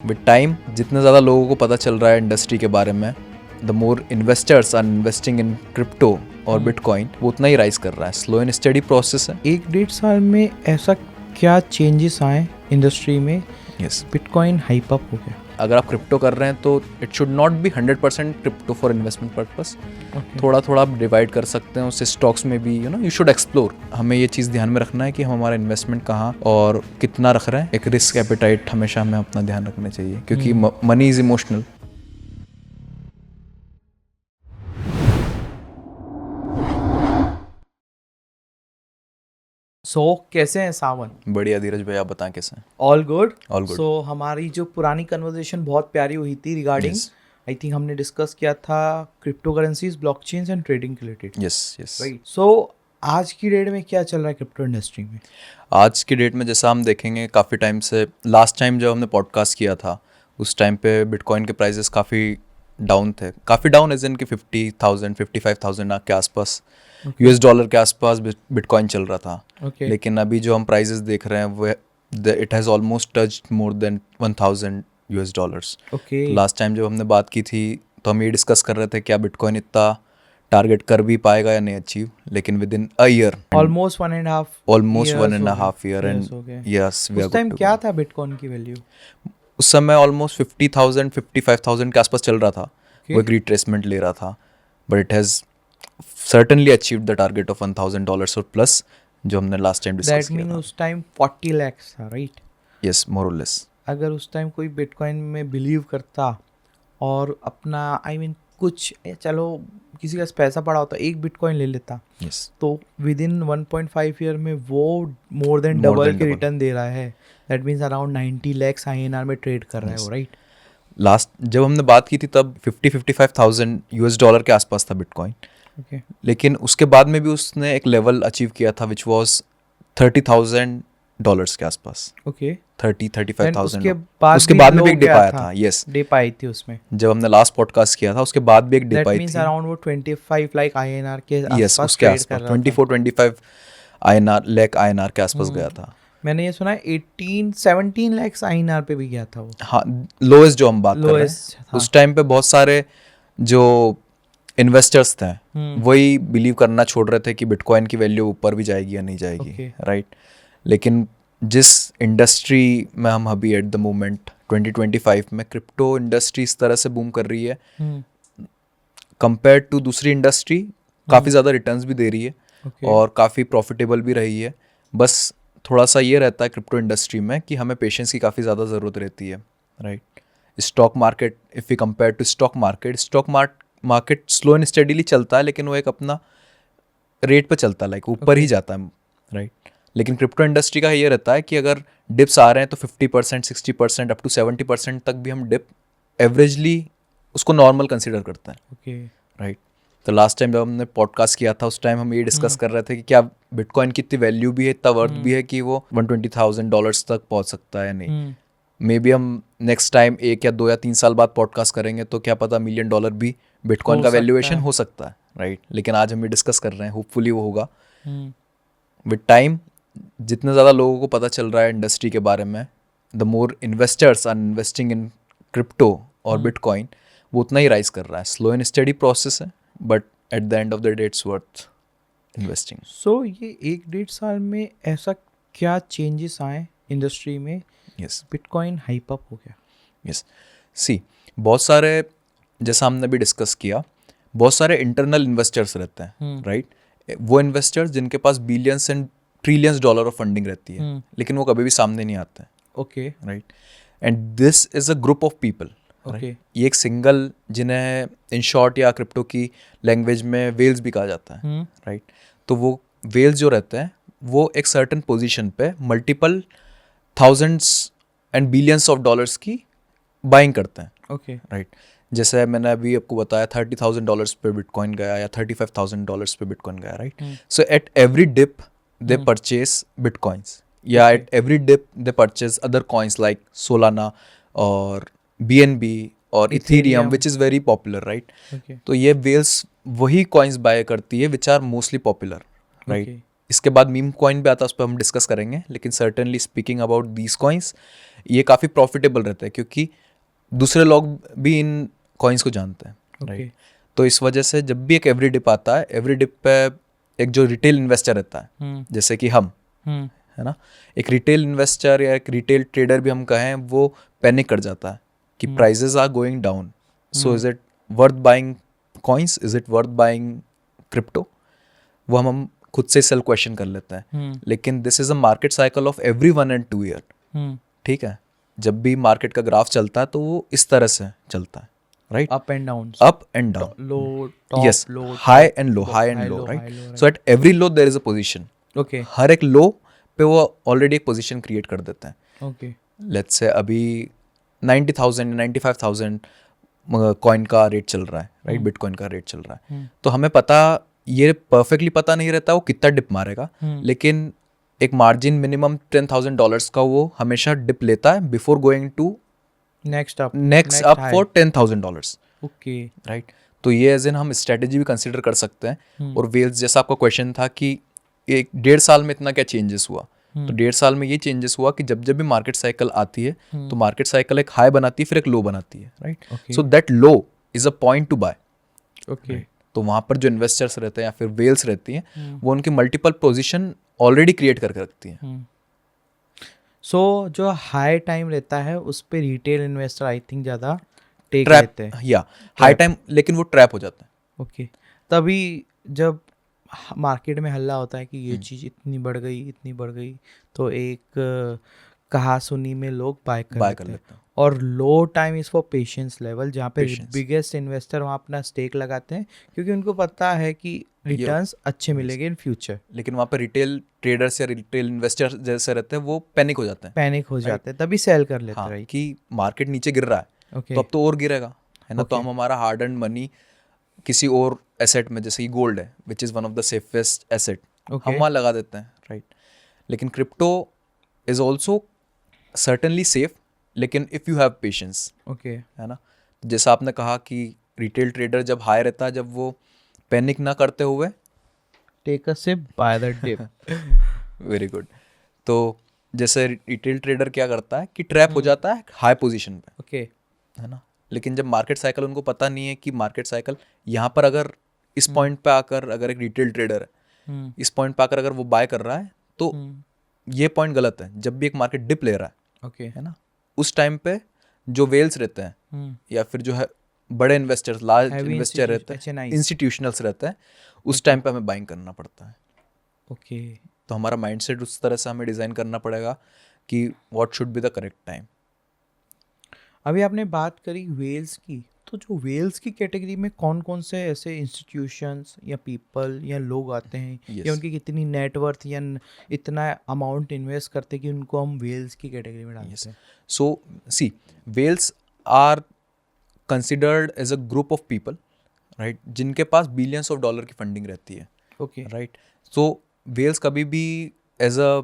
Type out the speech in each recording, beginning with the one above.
With time जितने ज़्यादा लोगों को पता चल रहा है इंडस्ट्री के बारे में, the more investors are investing in crypto और बिटकॉइन, वो उतना ही राइज कर रहा है। स्लो एंड स्टडी प्रोसेस है। 1-1.5 साल में ऐसा क्या चेंजेस आए इंडस्ट्री में? यस, बिटकॉइन हाइप अप हो गया। अगर आप क्रिप्टो कर रहे हैं तो it should not be 100% crypto for investment purpose. थोड़ा थोड़ा आप डिवाइड कर सकते हैं उससे। स्टॉक्स में भी यू शुड एक्सप्लोर। हमें ये चीज़ ध्यान में रखना है कि हम हमारा इन्वेस्टमेंट कहाँ और कितना रख रहे हैं। एक रिस्क एपेटाइट हमेशा हमें अपना ध्यान रखना चाहिए, क्योंकि मनी इज इमोशनल। सो कैसे हैं सावन? बढ़िया धीरज भाई, आप बताएं कैसे हैं? All good. All good. सो हमारी जो पुरानी कन्वर्सेशन बहुत प्यारी हुई थी रिगार्डिंग, Yes. आई थिंक हमने डिस्कस किया था crypto currencies, blockchains and trading के रिलेटेड। Yes yes. राइट। सो आज की डेट में क्या चल रहा है क्रिप्टो इंडस्ट्री में? आज की डेट में जैसा हम देखेंगे, काफ़ी टाइम से, लास्ट टाइम जब हमने पॉडकास्ट किया था उस टाइम पे बिटकॉइन के प्राइसेस काफ़ी डाउन थे। काफ़ी डाउन एज इन कि 50,000 55,000 के आसपास, यूएस डॉलर के आसपास बिटकॉइन चल रहा था। Okay. लेकिन अभी जो हम प्राइसेस देख रहे हैं वो it has almost touched more than 1,000 US dollars. Okay. Last time जब हमने बात की थी तो हम ये डिस्कस कर रहे थे क्या बिटकॉइन इतना टारगेट कर भी पाएगा या नहीं अचीव, लेकिन within a year, almost 1.5 year and yes we are उस टाइम क्या था बिटकॉइन की वैल्यू? उस समय ऑलमोस्ट 50,000 55,000 के आसपास चल रहा था। वो एक रिट्रेसमेंट ले रहा था, but it has certainly achieved the target of $1,000 और प्लस जो हमने लास्ट टाइम डिस्कस दैट किया मीन था। उस टाइम 40 lakhs था, राइट? यस, मोर और लेस। अगर उस टाइम कोई बिटकॉइन में बिलीव करता और अपना कुछ चलो किसी का पैसा पड़ा होता, एक बिटकॉइन ले लेता, यस, तो विद इन 1.5 ईयर में वो मोर देन डबल के रिटर्न दे रहा है। That means around 90 lakhs INR में ट्रेड कर रहा है वो, राइट? लास्ट जब हमने बात की थी तब 55,000 यूएस डॉलर के आसपास था बिटकॉइन। ओके। लेकिन उसके बाद में भी उसने एक लेवल अचीव किया था विच वाज $30,000 के आसपास। ओके। 35,000। उसके बाद में भी एक डिप आया था। यस, डिप आई थी उसमें। जब हमने लास्ट पॉडकास्ट किया था उसके बाद भी एक डिप दैट आई मीन्स थी। अराउंड वो 25 लाख INR के यस, आसपास उसके ट्रेड आसपास कर रहा था। 24-25 लाख INR के आसपास गया था। मैंने ये सुना है 17 lakhs INR पे भी गया था वो। हाँ, लोएस्ट जो हम बात कर रहे हैं उस टाइम पे बहुत सारे जो इन्वेस्टर्स थे वही बिलीव करना छोड़ रहे थे कि बिटकॉइन की वैल्यू ऊपर भी जाएगी या नहीं जाएगी, राइट? लेकिन जिस इंडस्ट्री में हम अभी एट द मोमेंट 2025 में क्रिप्टो इंडस्ट्री इस तरह से बूम कर रही है, कंपेयर टू दूसरी इंडस्ट्री काफ़ी ज़्यादा रिटर्न्स भी दे रही है और काफ़ी प्रॉफिटेबल भी रही है। बस थोड़ा सा ये रहता है क्रिप्टो इंडस्ट्री में कि हमें पेशेंस की काफ़ी ज़्यादा ज़रूरत रहती है, right? Stock market, if you compare to stock market slow and steadily चलता है, लेकिन वो एक अपना रेट पे चलता है, लाइक ऊपर ही जाता है, राइट? लेकिन क्रिप्टो इंडस्ट्री का ये रहता है कि अगर डिप्स आ रहे हैं तो 50% 60% अप टू 70% तक भी हम डिप एवरेजली उसको नॉर्मल कंसिडर करते हैं, ओके, राइट? तो लास्ट टाइम जब हमने पॉडकास्ट किया था उस टाइम हम ये डिस्कस कर रहे थे कि क्या बिटकॉइन की इतनी वैल्यू भी है, इतना वर्थ भी है कि वो $120,000 तक पहुंच सकता है या नहीं। मे बी हम नेक्स्ट टाइम 1 या 2 या 3 साल बाद पॉडकास्ट करेंगे तो क्या पता $1 मिलियन भी बिटकॉइन का वैल्यूएशन हो सकता है, राइट? लेकिन आज हम ये डिस्कस कर रहे हैं, होपफुली वो होगा। विद टाइम जितने ज़्यादा लोगों को पता चल रहा है इंडस्ट्री के बारे में, the more investors are investing in crypto और बिटकॉइन, वो उतना ही राइज कर रहा है। स्लो एंड स्टडी प्रोसेस है, but at the end of the day it's worth investing. So ये 1-1.5 साल में ऐसा क्या चेंजेस आए इंडस्ट्री में? यस, बिटकॉइन हाइप अप हो गया। यस, सी बहुत सारे, जैसा हमने भी डिस्कस किया, बहुत सारे इंटरनल इन्वेस्टर्स रहते हैं, राइट? वो इन्वेस्टर्स जिनके पास billions and trillions dollar of funding रहती है, लेकिन वो कभी भी सामने नहीं आते हैं, okay, right? And this is a group of people, okay. ये एक सिंगल, जिन्हें इन शॉर्ट या क्रिप्टो की लैंग्वेज में वेल्स भी कहा जाता है, राइट? तो वो वेल्स जो रहते हैं वो एक सर्टन पोजीशन पे multiple thousands and billions of dollars की बाइंग करते हैं, ओके, राइट? जैसे मैंने अभी आपको बताया $30,000 पे बिटकॉइन गया या $35,000 पे बिटकॉइन गया, right? So at every dip they purchase bitcoins, या at every dip they purchase other coins like Solana और BNB और Ethereum which is very popular, right? तो ये वेल्स वही कॉइन्स बाय करती है which are mostly popular, right? इसके बाद मीम कॉइन भी आता है, उस पर हम डिस्कस करेंगे, लेकिन certainly speaking about these coins, ये काफ़ी प्रॉफिटेबल रहता है क्योंकि दूसरे लोग भी इन कॉइन्स को जानते हैं, राइट? तो इस वजह से जब भी एक एवरी डिप आता है, एवरी डिप पे एक जो रिटेल इन्वेस्टर रहता है, जैसे कि हम, है ना, एक रिटेल इन्वेस्टर या एक रिटेल ट्रेडर भी हम कहें, वो पैनिक कर जाता है कि prices are going down, so is it worth buying coins, is it worth buying crypto? वो हम खुद से सेल्फ क्वेश्चन कर लेते हैं। लेकिन this is a market cycle of every 1 and 2 year, ठीक है? जब भी मार्केट का ग्राफ चलता है तो वो इस तरह से चलता है, right? Up and down, low top, yes, low high and low, high and low, right? So at every low there is a position. Okay हर एक लो पे वो ऑलरेडी एक पोजीशन क्रिएट कर देते हैं। ओके लेट्स से अभी 90,000 95,000 coin का रेट चल रहा है, राइट? बिटकॉइन का रेट चल रहा है। तो हमें पता, ये परफेक्टली पता नहीं रहता वो कितना डिप मारेगा, लेकिन एक मार्जिन मिनिमम $10,000 का वो हमेशा डिप लेता है before going to next up for $10,000, okay right? तो ये एज इन हम स्ट्रेटेजी भी कंसिडर कर सकते हैं। और वेल्स, जैसा आपका क्वेश्चन था कि 1.5 साल में इतना क्या चेंजेस हुआ, तो 1.5 साल में ये चेंजेस हुआ कि जब जब भी मार्केट साइकिल आती है तो मार्केट साइकिल एक हाई बनाती है, फिर एक लो बनाती है, right? So that low is a point to buy, okay तो वहाँ पर जो इन्वेस्टर्स रहते हैं या फिर वेल्स रहती हैं, वो उनकी मल्टीपल पोजीशन ऑलरेडी क्रिएट करके रखती हैं। सो जो हाई टाइम रहता है उस पे रिटेल इन्वेस्टर आई थिंक ज़्यादा टेक ट्रैप, लेते हैं। या हाई टाइम, लेकिन वो ट्रैप हो जाता है। ओके, तभी जब मार्केट में हल्ला होता है कि ये चीज़ इतनी बढ़ गई, तो एक कहा सुनी में लोग बाय कर लेते हैं। लेते हैं। और low time is for patience level, जहाँ पे Patience. बिगेस्ट इन्वेस्टर वहाँ अपना स्टेक लगाते हैं क्योंकि उनको पता है कि रिटर्न्स अच्छे मिलेंगे इन फ्यूचर। लेकिन वहाँ पे रिटेल ट्रेडर्स या रिटेल इन्वेस्टर्स जैसे रहते हैं, वो पैनिक हो जाते हैं, पैनिक हो जाते हैं, तभी सेल कर लेते हैं, हाँ, राइट? कि मार्केट नीचे गिर रहा है, ओके तो अब तो और गिरेगा, है ना? तो Okay. हम हमारा हार्ड एंड मनी किसी और एसेट में, जैसे कि गोल्ड है, which is one of the safest asset, Okay. हम वहाँ लगा देते हैं, राइट? लेकिन crypto is also certainly safe, लेकिन if you have patience, okay है ना? जैसा आपने कहा कि रिटेल ट्रेडर जब हाई रहता है, जब वो पैनिक ना करते हुए, take a sip buy the dip. Very good. तो जैसे रिटेल ट्रेडर क्या करता है कि ट्रैप हो जाता है हाई पोजीशन पे, ओके है ना? लेकिन जब मार्केट साइकिल, उनको पता नहीं है कि मार्केट साइकिल यहाँ पर अगर इस पॉइंट पे आकर, अगर एक रिटेल ट्रेडर है इस पॉइंट पे आकर अगर वो बाय कर रहा है, तो ये पॉइंट गलत है। जब भी एक मार्केट डिप ले रहा ओके है ना, उस टाइम पे जो वेल्स रहते हैं या फिर जो है बड़े इन्वेस्टर्स, लार्ज Heavy इन्वेस्टर रहते हैं, HNIs. इंस्टीट्यूशनल्स रहते हैं, उस टाइम पे हमें बाइंग करना पड़ता है। ओके तो हमारा माइंडसेट उस तरह से हमें डिज़ाइन करना पड़ेगा कि what should be the correct time. अभी आपने बात करी वेल्स की, तो जो वेल्स की कैटेगरी में कौन कौन से ऐसे इंस्टीट्यूशंस या पीपल या लोग आते हैं Yes. या उनकी कितनी नेटवर्थ या इतना अमाउंट इन्वेस्ट करते हैं कि उनको हम वेल्स की कैटेगरी में डालते हैं? So, see, whales are considered as a group of people, right? जिनके पास बिलियंस ऑफ डॉलर की फंडिंग रहती है, ओके राइट? सो वेल्स कभी भी as a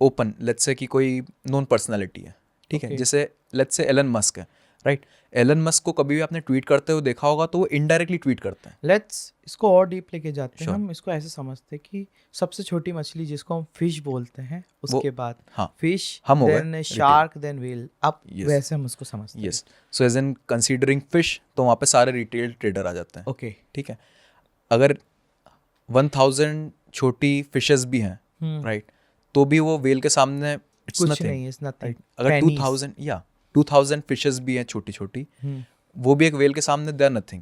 open, let's say कि कोई नॉन पर्सनालिटी है, ठीक है? Okay. जैसे लेट्स से एलन मस्क है, राइट? एलन मस्क को कभी भी आपने ट्वीट करते हुए देखा होगा, तो वो इनडायरेक्टली ट्वीट करते हैं। लेट्स इसको और डीप लेके जाते हैं। Sure. हम इसको ऐसे समझते हैं कि सबसे छोटी मछली जिसको हम फिश बोलते हैं, उसके बाद हाँ, फिश, हम हो गए देन शार्क, देन व्हेल। अब Yes. वैसे हम उसको समझते हैं। Yes. So as in considering fish, तो वहाँ पे सारे रिटेल ट्रेडर आ जाते हैं, ओके ठीक है? अगर 1000 छोटी फिशेस भी हैं, राइट, तो भी वो वेल के सामने इट्स कुछ नथिंग, नहीं, इट्स नथिंग। राइट? अगर 2000 फिशेस भी हैं छोटी छोटी, वो भी एक वेल के सामने दे आर नथिंग।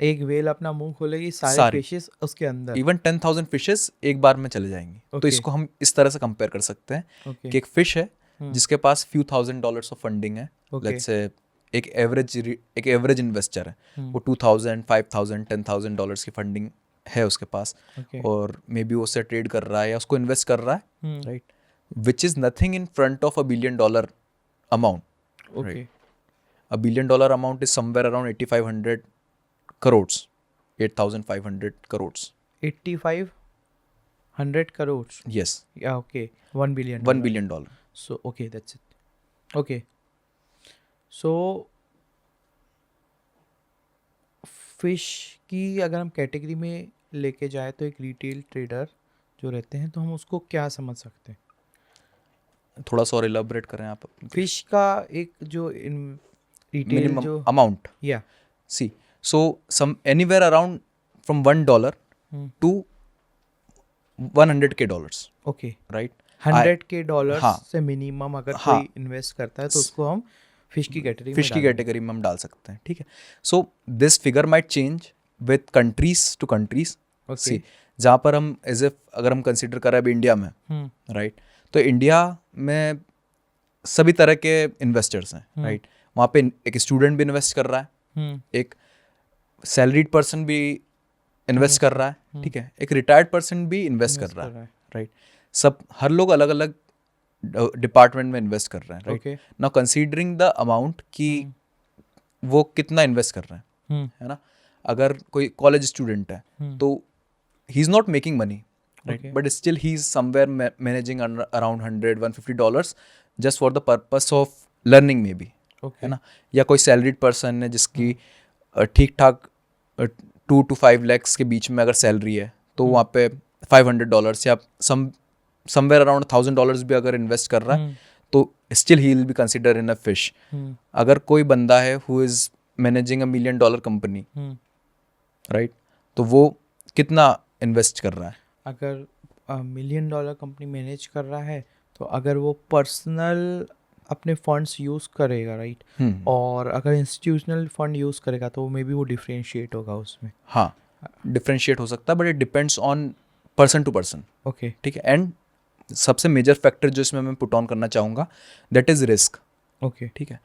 एक व्हेल अपना मुंह खोलेगी, सारे सारी। फिशेस उसके अंदर। इवन 10,000 फिशेस एक बार में चले जाएंगी। तो Okay. इसको हम इस तरह से कंपेयर कर सकते हैं ओके कि एक फिश है जिसके पास few $1,000 ऑफ फंडिंग है, Okay. लेट्स से एक एवरेज इन्वेस्टर है, वो 2,000 5,000 $10,000 की फंडिंग है उसके पास, ओके और मे बी वो उससे ट्रेड कर रहा है या उसको इन्वेस्ट कर रहा है, right? Which is nothing in front of $1 billion amount. Okay $1 billion amount is somewhere around 8,500 crores, 8,500 crores. 8,500 crores. Yes, Yeah, okay. $1 billion. $1 billion. So, okay, that's it. Okay. So, fish की अगर हम category में लेके जाए तो एक retail trader जो रहते हैं, तो हम उसको क्या समझ सकते हैं? थोड़ा सा और इलाबरेट करें आप? फिश का एक जो रिटेल मिनिमम जो अमाउंट, या see, so some anywhere around from $1 to $100K, okay right? 100K हाँ से मिनिमम अगर हाँ कोई इन्वेस्ट करता है तो उसको हम फिश की कैटेगरी में फिश की डालेंगे। कैटेगरी में हम डाल सकते हैं, ठीक है। So this figure might change with countries to countries. See, जहाँ पर हम एज एफ अगर हम कंसिडर करें अभी इंडिया में, राइट, तो इंडिया में सभी तरह के इन्वेस्टर्स हैं, राइट। वहाँ पे एक स्टूडेंट भी इन्वेस्ट कर रहा है, एक सैलरीड पर्सन भी इन्वेस्ट कर रहा है, ठीक है, एक रिटायर्ड पर्सन भी इन्वेस्ट कर रहा है, राइट। सब हर लोग अलग अलग डिपार्टमेंट में इन्वेस्ट कर रहे हैं, right. Now considering the amount कि वो कितना इन्वेस्ट कर रहे हैं, है ना। अगर कोई कॉलेज स्टूडेंट है तो he is not making money, right, but still he is somewhere managing around $100-150 just for the purpose of learning में भी, है ना। या कोई सैलरीड पर्सन है जिसकी ठीक ठाक 2 to 5 lakhs के बीच में अगर सैलरी है तो वहाँ पे $500 या समवेयर अराउंड $1,000 भी अगर इन्वेस्ट कर रहा है तो still he will be consider in a fish. अगर कोई बंदा है who is managing $1 million company, right, तो वो कितना इन्वेस्ट कर रहा है? अगर $1 million कंपनी मैनेज कर रहा है तो अगर वो पर्सनल अपने फंड्स यूज़ करेगा, राइट, और अगर इंस्टीट्यूशनल फंड यूज़ करेगा तो मे बी वो डिफरेंशिएट होगा उसमें। हाँ, डिफरेंशिएट हो सकता है, but it depends on person to person, okay, ठीक है। एंड सबसे मेजर फैक्टर जो इसमें मैं पुट ऑन करना चाहूँगा दैट इज़ रिस्क, ओके, ठीक है।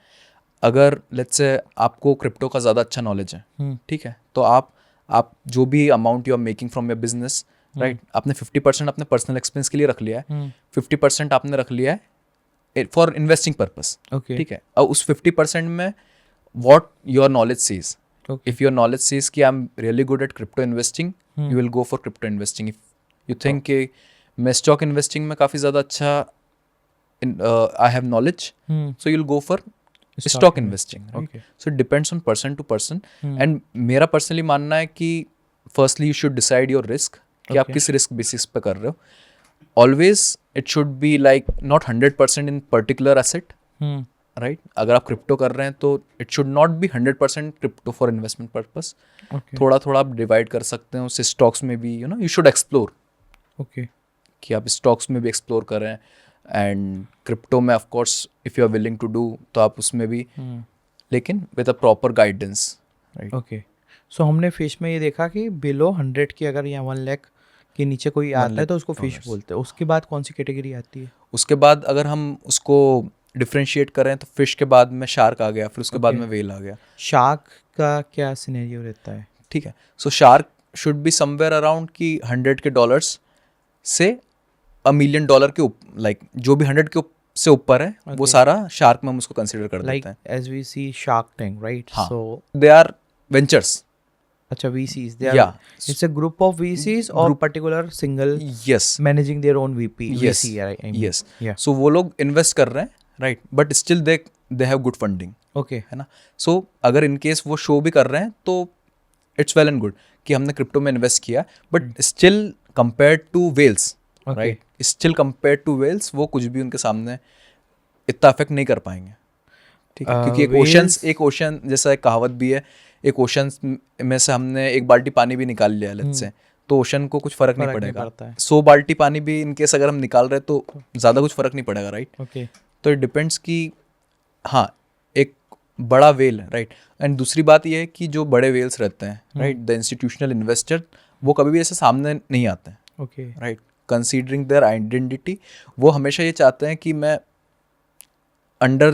अगर लेट्स से आपको क्रिप्टो का ज़्यादा अच्छा नॉलेज है, ठीक है, तो आप जो भी amount you are making from your business, right, आपने 50% अपने पर्सनल एक्सपेंस के लिए रख लिया है, 50% आपने रख लिया है फॉर इन्वेस्टिंग पर्पस, ओके, ठीक है। और उस 50% में what your knowledge says, if your knowledge says कि I am really good at crypto investing, you will go for crypto investing. If you think कि मैं स्टॉक इन्वेस्टिंग में काफ़ी ज़्यादा अच्छा I have knowledge, so you will go for stock investing, right. So it depends on person to person. And मेरा personally मानना है कि firstly you should decide your risk कि आप किस रिस्क बेसिस पे कर रहे हो। Always it should be like not 100% in particular asset, right. अगर आप क्रिप्टो कर रहे हैं तो it should not be 100% crypto for investment purpose. थोड़ा थोड़ा आप डिवाइड कर सकते हैं उससे। स्टॉक्स में भी यू शुड एक्सप्लोर, ओके, कि आप स्टॉक्स में भी एक्सप्लोर करें, एंड क्रिप्टो में of course if you are willing to do तो आप उसमें भी, लेकिन with a proper guidance, right. Okay, so हमने फिश में ये देखा कि बिलो 100 की अगर या 1 लाख के नीचे कोई आता है तो उसको फिश बोलते हैं। उसके बाद कौन सी कैटेगरी आती है? उसके बाद अगर हम उसको डिफ्रेंशिएट करें तो फिश के बाद में शार्क आ गया, फिर उसके बाद में वेल आ गया। शार्क का क्या सिनेरियो रहता है? ठीक है, so shark should be somewhere around कि $100 से $1 million के लाइक जो भी 100 के से ऊपर है वो सारा शार्क में हम उसको कंसिडर कर देते हैं। As we see Shark Tank, right, so they are ventures. अच्छा, VCs, they are, it's a group of VCs or particular single managing their own VC, yes, so वो लोग इन्वेस्ट कर रहे हैं, right, but still they have good funding, okay, है ना। सो अगर in case वो शो भी कर रहे हैं तो इट्स वेल एंड गुड कि हमने क्रिप्टो में इन्वेस्ट किया, but still compare to whales, right, still compare to whales वो कुछ भी उनके सामने इतना अफेक्ट नहीं कर पाएंगे, ठीक है। क्योंकि एक ओशन जैसा एक कहावत भी है, एक ओशन में से हमने एक बाल्टी पानी भी निकाल लिया लेट्स से, तो ओशन को कुछ फर्क नहीं पड़ेगा। 100 बाल्टी पानी भी इनकेस अगर हम निकाल रहे तो ज़्यादा कुछ फर्क नहीं पड़ेगा, राइट। ओके, तो इट डिपेंड्स कि हाँ एक बड़ा वेल, राइट। एंड दूसरी बात ये है कि जो बड़े वेल्स रहते हैं, राइट, द इंस्टीट्यूशनल इन्वेस्टर, वो कभी भी ऐसे सामने नहीं आते हैं, okay, right. Considering their identity, वो हमेशा ये चाहते हैं कि मैं अंडर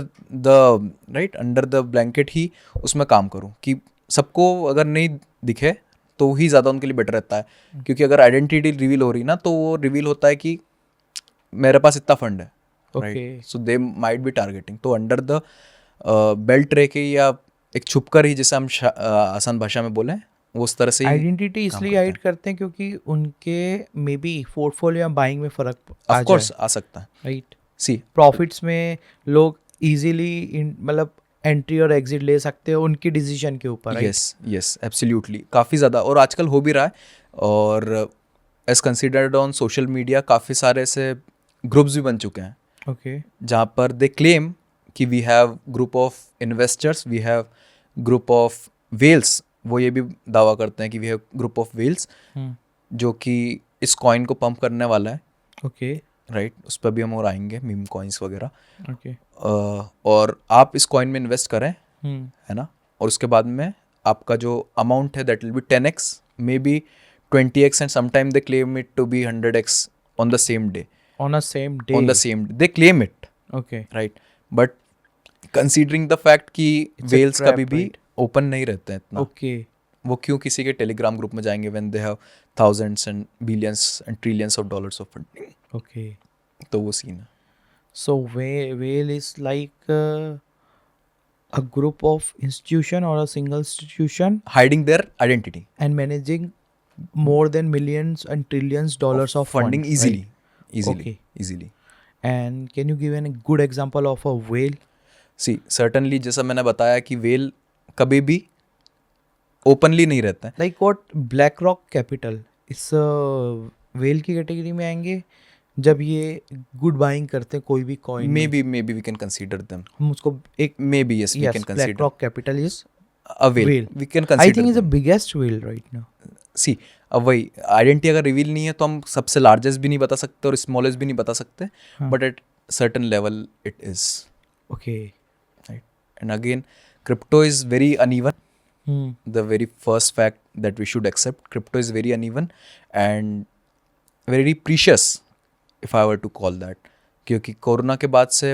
द ब्लैंकेट ही उसमें काम करूँ, कि सबको अगर नहीं दिखे तो ही ज़्यादा उनके लिए बेटर रहता है। क्योंकि अगर आइडेंटिटी रिवील हो रही ना तो वो रिवील होता है कि मेरे पास इतना फंड है, right, so they might be targeting. तो अंडर द बेल्ट रह के या एक छुपकर ही, जैसे हम आसान भाषा में बोलें, वो उस तरह से आइडेंटिटी इसलिए हाइड करते हैं क्योंकि उनके मे बी पोर्टफोलियो बाइंग में फर्क ऑफ कोर्स आ सकता है, राइट। सी प्रॉफिट्स में लोग इजीली मतलब एंट्री और एग्जिट ले सकते हो उनकी डिसीजन के ऊपर, राइट। यस एब्सोल्युटली, काफ़ी ज़्यादा, और आजकल हो भी रहा है। और as considered on social media काफ़ी सारे ऐसे ग्रुप्स भी बन चुके हैं, ओके जहाँ पर दे क्लेम कि we have group of investors, we have group of whales, वो ये भी दावा करते हैं कि we have group of whales जो कि इस कॉइन को पंप करने वाला है, ओके राइट। उस पर भी हम और आएंगे, मीम कॉइन्स वगैरह। ओके और आप इस कॉइन में इन्वेस्ट करें, है ना, और उसके बाद में आपका जो अमाउंट है that will be 10x, maybe 20x, and sometime they claim it to be 100x on the same day, on a same day, on the same day they claim it, okay right. But considering the fact कि It's a Wales trap, कभी भी right? Open नहीं रहते हैं इतना, okay वो क्यों किसी के टेलीग्राम ग्रुप में जाएंगे when they have thousands and billions and trillions of dollars of funding. Okay तो वो सीन है। So whale is like a group of institution or a single institution hiding their identity, and managing more than millions and trillions dollars of funding fund, easily, right? Easily, Okay. Easily. And can you give a good example of a whale? See certainly, जैसा मैंने बताया कि well कभी भी openly नहीं रहता है। Like what BlackRock Capital इस whale की कैटेगरी में आएंगे जब ये गुड बाइंग करते हैं कोई भी coin, maybe we can consider them, हम उसको एक maybe yes we can consider BlackRock Capital is a whale, whale. We can I think is consider. the biggest whale right now. See अब वही identity अगर reveal नहीं है तो हम सबसे लार्जेस्ट भी नहीं बता सकते और स्मॉलेस्ट भी नहीं बता सकते, हाँ. But at certain level it is, Okay. Right. And again crypto is very uneven, Hmm. the very first fact that we should accept. Crypto is very uneven and very precious, if I were to call that. क्योंकि corona के बाद से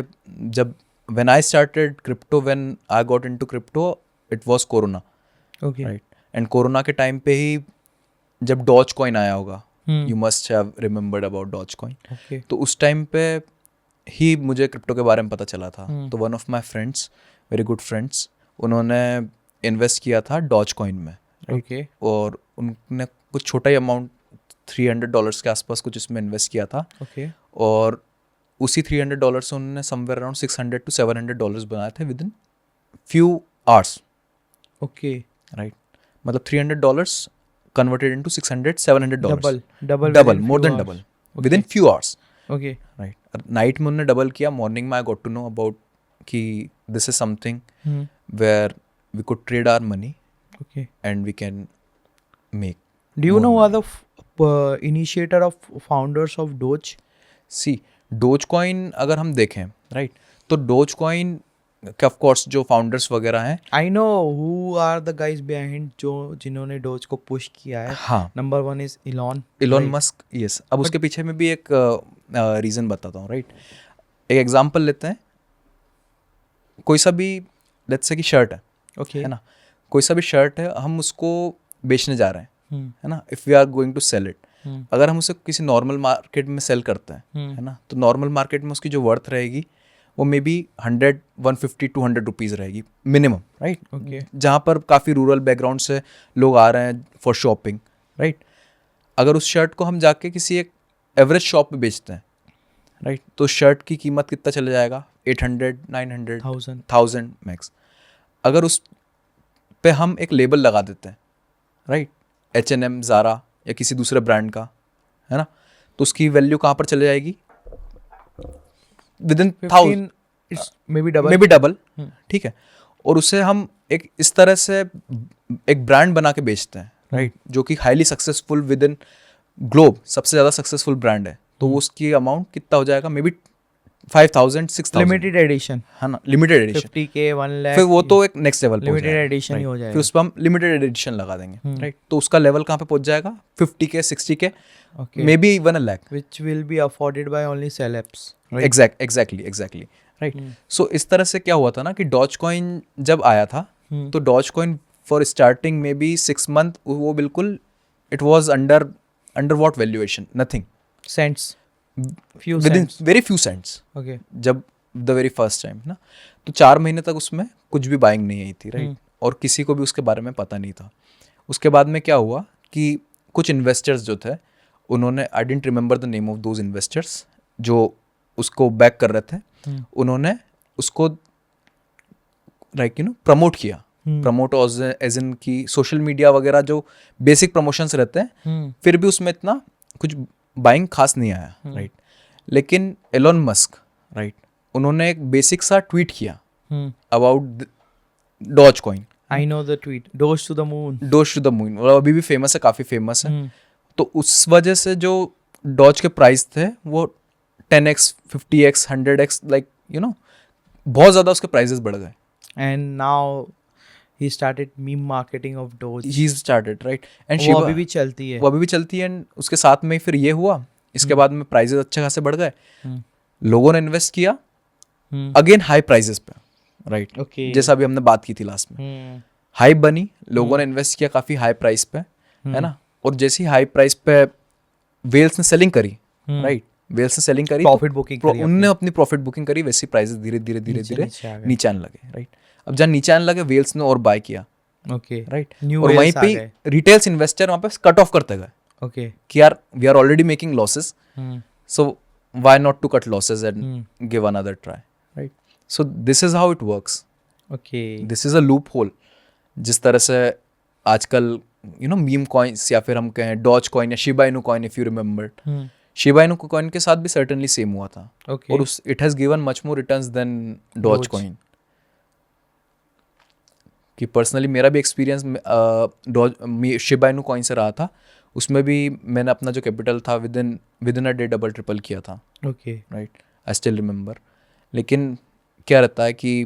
जब when I started crypto, when I got into crypto, it was corona, Okay. right? And corona के time पे ही जब doge coin आया होगा, Hmm. you must have remembered about Doge coin, Okay. तो उस टाइम पे ही मुझे क्रिप्टो के बारे में पता चला था। तो one of my friends, very good friends, उन्होंने इन्वेस्ट किया था डॉज कॉइन में, Okay. और उनने कुछ छोटा ही अमाउंट $300 के आसपास कुछ इसमें इन्वेस्ट किया था, Okay. और उसी $300 से उन्होंने समवेयर अराउंड $600 to $700 बनाए थे within few hours, Okay. Right. मतलब $300 converted into $600-700, Double. More than double within few hours, Okay. Right. Night में उन्होंने डबल किया, मॉर्निंग में I got to know about कि this is something Hmm. Where we could trade our money Okay. And we can make. Do you know who are the initiator of founders of Doge? See Doge coin अगर हम देखें, राइट, तो Doge coin के of course जो founders वगैरह हैं, I know who are the guys behind जो जिन्होंने Doge को पुश किया है. हाँ, Number one is Elon. Elon right? Musk, yes. अब उसके पीछे में भी एक रीज़न बताता हूँ, राइट। एक एग्जांपल लेते हैं, कोई सा भी लेट्स से कि शर्ट है, Okay. है ना, कोई सा भी शर्ट है, हम उसको बेचने जा रहे हैं, Hmm. है ना, if we are going to sell it, Hmm. अगर हम उसे किसी नॉर्मल मार्केट में सेल करते हैं, Hmm. है ना, तो नॉर्मल मार्केट में उसकी जो वर्थ रहेगी वो मे बी 100, 150, 200 रुपीज़ रहेगी मिनिमम, राइट। Okay. जहाँ पर काफ़ी रूरल बैकग्राउंड से लोग आ रहे हैं फॉर शॉपिंग, राइट। अगर उस शर्ट को हम जाके किसी एक एवरेज शॉप पे बेचते हैं, राइट, तो शर्ट की कीमत कितना चला जाएगा, 800, 900, 1000 मैक्स। अगर उस पे हम एक लेबल लगा देते हैं, राइट, H&M, ज़ारा या किसी दूसरे ब्रांड का, है ना, तो उसकी वैल्यू कहाँ पर चले जाएगी, with in 1000, It's maybe double. May be double, ठीक है। और उसे हम एक इस तरह से एक ब्रांड बना के बेचते हैं, राइट, जो कि highly successful with in globe, सबसे ज़्यादा सक्सेसफुल ब्रांड है, तो उसकी अमाउंट कितना हो जाएगा, मे बी 5000, 6000, Limited edition. है ना, लिमिटेड एडिशन। 50K, 1 lakh. फिर वो तो एक नेक्स्ट लेवल Limited edition ही हो फिर जाएगा. उस पर हम लिमिटेड एडिशन लगा देंगे, राइट, तो उसका लेवल कहाँ पे पहुंच जाएगा, 50K, 60K, Okay. Maybe even a lakh. Which will be afforded by only celebs. Right? Exactly, right. So इस तरह से क्या हुआ था ना कि डॉज कॉइन जब आया था, तो Doge coin for starting maybe 6 month वो बिल्कुल it was under what valuation, nothing, Cents. Few within cents. Very few cents, Okay. जब द वेरी फर्स्ट टाइम ना, तो 4 महीने तक उसमें कुछ भी बाइंग नहीं आई थी, राइट, और किसी को भी उसके बारे में पता नहीं था। उसके बाद में क्या हुआ कि कुछ इन्वेस्टर्स जो थे, उन्होंने, I dent remember the name of those investors, जो उसको बैक कर रहे थे, उन्होंने उसको लाइक प्रमोट किया, प्रमोट एज इन की सोशल मीडिया वगैरह जो बेसिक प्रमोशंस रहते हैं, फिर भी उसमें इतना कुछ बाइंग खास नहीं आया, राइट। लेकिन एलोन मस्क, राइट, उन्होंने एक बेसिक सा ट्वीट किया Hmm. About Doge coin, I know the tweet. Doge to the moon. Doge to the moon, और अभी भी फेमस है, काफ़ी फेमस है। Hmm. तो उस वजह से जो डॉज के प्राइस थे वो 10x 50x 100x लाइक बहुत ज़्यादा उसके प्राइजेस बढ़ गए। And now he started meme marketing of Doge. He started right, and वो अभी भी चलती है. वो अभी भी चलती है। एंड उसके साथ में फिर ये हुआ, इसके बाद में प्राइजेस अच्छे खासे बढ़ गए, Hmm. लोगों ने इन्वेस्ट किया Hmm. अगेन हाई प्राइजेस पे, राइट, Okay. जैसा अभी हमने बात की थी लास्ट में, Hmm. हाई बनी, लोगों ने इन्वेस्ट किया काफ़ी हाई प्राइस पे, है ना, और जैसी हाई प्राइस पे वेल्स ने सेलिंग करी, राइट, वेल्स ने सेलिंग करी, Profit booking करी उनने अपनी प्रॉफिट बुकिंग करी, वैसी प्राइसेस धीरे धीरे धीरे धीरे नीचे आ गए. नीचे आने लगे, राइट। अब जहाँ नीचे आने लगे वेल्स ने और बाय किया, Okay. राइट, New और वहीं whales आ पे गए. रिटेल्स इन्वेस्टर वहाँ पे कट ऑफ करते गए Okay. कि यार we are already making losses, Hmm. so why not to cut losses and Hmm. give another try, right? So this is how it works. Okay. This is a loophole. जिस तरह से आजकल meme coins या फिर हम कहें doge coin या Shiba Inu coin, if you remember, Hmm. Shiba Inu coin के साथ भी सर्टेनली सेम हुआ था, Okay. और उस it has given much more returns than Doge Doge. Coin. कि पर्सनली मेरा भी experience Doge Shiba Inu coin से रहा था, उसमें भी मैंने अपना जो कैपिटल था within a day double triple किया था, Okay. Right, I still remember. लेकिन क्या रहता है कि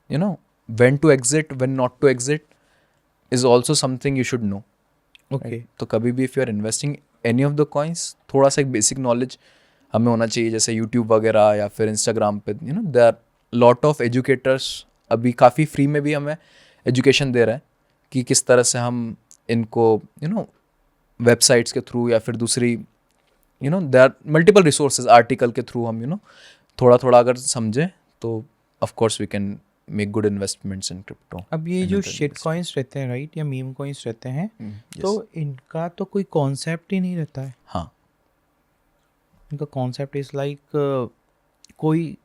when to exit, when not to exit is also something you should know. Okay. तो कभी भी if you are investing any of the coins, थोड़ा सा एक बेसिक नॉलेज हमें होना चाहिए, जैसे यूट्यूब वगैरह या फिर इंस्टाग्राम पे they are lot of educators, अभी काफ़ी फ्री में भी हमें एजुकेशन दे रहे हैं कि किस तरह से हम इनको वेबसाइट्स के थ्रू या फिर दूसरी they are multiple resources, article के थ्रू हम थोड़ा थोड़ा अगर समझें तो of course we can make good investments in crypto. अब ये जो शिट कॉइन्स रहते हैं, राइट, या मीम कॉइन्स रहते हैं, तो इनका तो कोई कॉन्सेप्ट ही नहीं रहता है. हाँ, इनका कॉन्सेप्ट इज लाइक कोई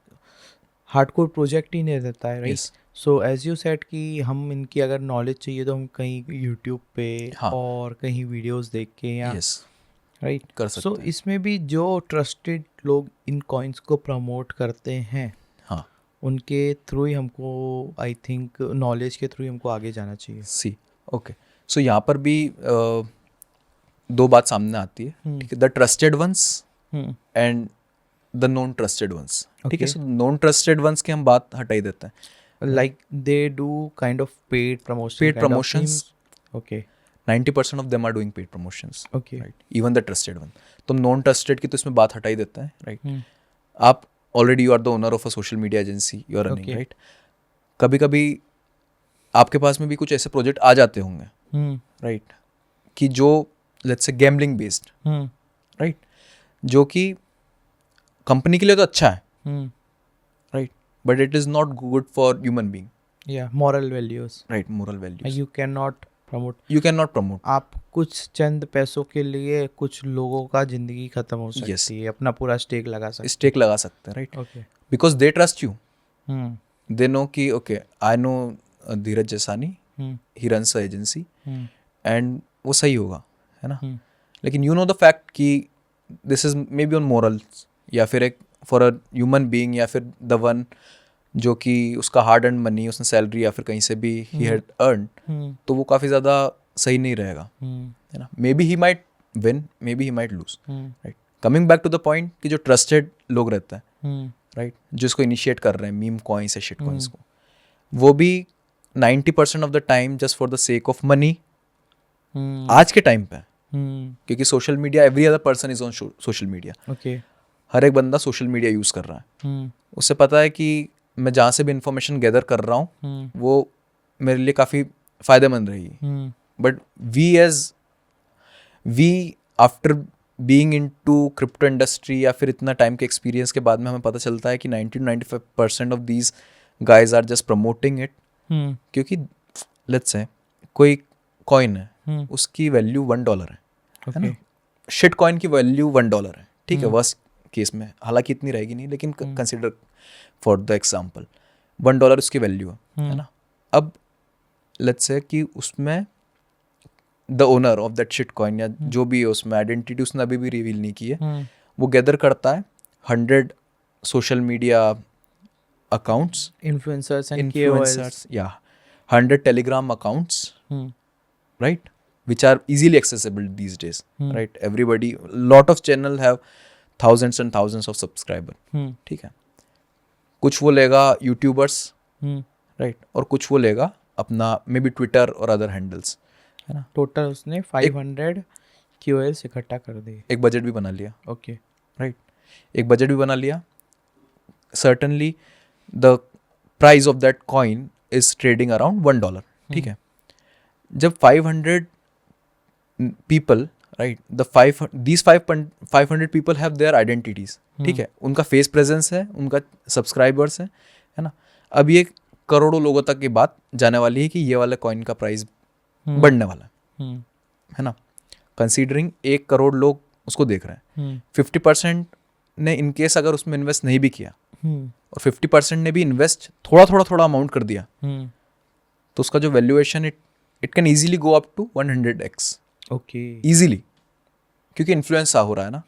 हार्डकोर प्रोजेक्ट ही नहीं रहता है, right. Yes. So as you said कि हम इनकी अगर नॉलेज चाहिए तो हम कहीं यूट्यूब पे हाँ. और कहीं वीडियोस देख के या यस, राइट कर सकते सो हैं। इसमें भी जो ट्रस्टेड लोग इन कॉइन्स को प्रमोट करते हैं, हाँ, उनके थ्रू ही हमको, आई थिंक नॉलेज के थ्रू ही हमको आगे जाना चाहिए. सी ओके, सो यहाँ पर भी दो बात सामने आती है, ठीक है, the trusted ones and the non trusted ones, ठीक है। Okay. So non trusted ones की हम बात हटा ही देते हैं। like they do kind of paid promotion Paid kind of promotions. things. Okay. 90% of them are doing paid promotions, Okay. right? Even the trusted one. तो हम नॉन ट्रस्टेड की तो इसमें बात हटा ही देते हैं, राइट। Hmm. आप already you are the owner of a social media agency, you are running, Okay. Right. कभी कभी आपके पास में भी कुछ ऐसे प्रोजेक्ट आ जाते होंगे, Hmm. राइट, कि जो let's say gambling based, Hmm. Right, जो कि कंपनी के लिए तो अच्छा है, Hmm. Right, but it is not good for human being, Yeah, moral values. Right, moral values You cannot promote. You can not promote. आप कुछ चंद पैसों के लिए कुछ लोगों का जिंदगी खत्म हो सकती Yes. है, अपना पूरा स्टेक लगा सकते स्टेक लगा सकते हैं, राइट, हैं. Okay. Because they trust you, Hmm. They know कि okay I know Dheeraj Jasani, Hmm. He runs a agency Hmm. And वो सही होगा, है ना। Hmm. लेकिन यू नो द फैक्ट कि this is maybe on morals, या फिर एक फॉर अ ह्यूमन बीइंग, या फिर द वन जो कि उसका हार्ड अर्न मनी, उसने सैलरी या फिर कहीं से भी ही हैड अर्न, Hmm. तो वो काफ़ी ज़्यादा सही नहीं रहेगा, Hmm. है ना। Maybe he might win, maybe he might lose, Hmm. Right. Coming back to the point कि जो ट्रस्टेड लोग रहते हैं, Hmm. राइट, जो इसको इनिशिएट कर रहे हैं मीम कॉइन्स या शिट कॉइन्स को, वो भी 90% of the time just for the sake of money, Hmm. आज के टाइम पे, Hmm. क्योंकि social media, every other person is on social media, Okay. हर एक बंदा सोशल मीडिया यूज़ कर रहा है। Hmm. उससे पता है कि मैं जहाँ से भी इंफॉर्मेशन गैदर कर रहा हूँ Hmm. वो मेरे लिए काफ़ी फ़ायदेमंद रहेगी। Hmm. But we after being into crypto industry या फिर इतना टाइम के एक्सपीरियंस के बाद में हमें पता चलता है कि 90-95% of these guys are just promoting it, Hmm. क्योंकि लेट्स से कोई कॉइन है, Hmm. उसकी वैल्यू $1 है Okay. ना। शिट कॉइन की वैल्यू $1 है, ठीक है, वर्स्ट केस में, हालांकि इतनी रहेगी नहीं, लेकिन कंसिडर फॉर द एग्जांपल $1 उसकी वैल्यू है ना। अब लेट्स से कि उसमें the owner of that shit coin या जो भी है उसमें आइडेंटिटी उसने अभी भी रिवील नहीं की है, Hmm. वो गैदर करता है 100 social media accounts, Influencers and influencers, yeah, 100 Telegram accounts, KOLs. right, which are easily accessible these days, right? Everybody, lot of channel have thousands and thousands of subscriber, ठीक है. कुछ वो लेगा यूट्यूबर्स, राइट, और कुछ वो लेगा अपना मे बी ट्विटर और अदर हैंडल्स, है ना. टोटल उसने 500 KOLs इकट्ठा कर दिए. एक बजट भी बना लिया, ओके, राइट, एक बजट भी बना लिया. Certainly the price of that coin is trading around $1, ठीक है. जब 500 people, right, these 500 people have their identities, ठीक है, उनका फेस प्रेजेंस है, उनका सब्सक्राइबर्स है ना. अब ये करोड़ों लोगों तक की बात जाने वाली है कि ये वाला कॉइन का प्राइस बढ़ने वाला है ना. कंसीडरिंग 1 करोड़ लोग उसको देख रहे हैं, 50% ने इनकेस अगर उसमें इन्वेस्ट नहीं भी किया और 50% ने भी इन्वेस्ट थोड़ा अमाउंट कर दिया, तो उसका जो valuation it can easily go up to 100x. Okay, easily, क्योंकि इन्फ्लुएंस हो रहा है ना.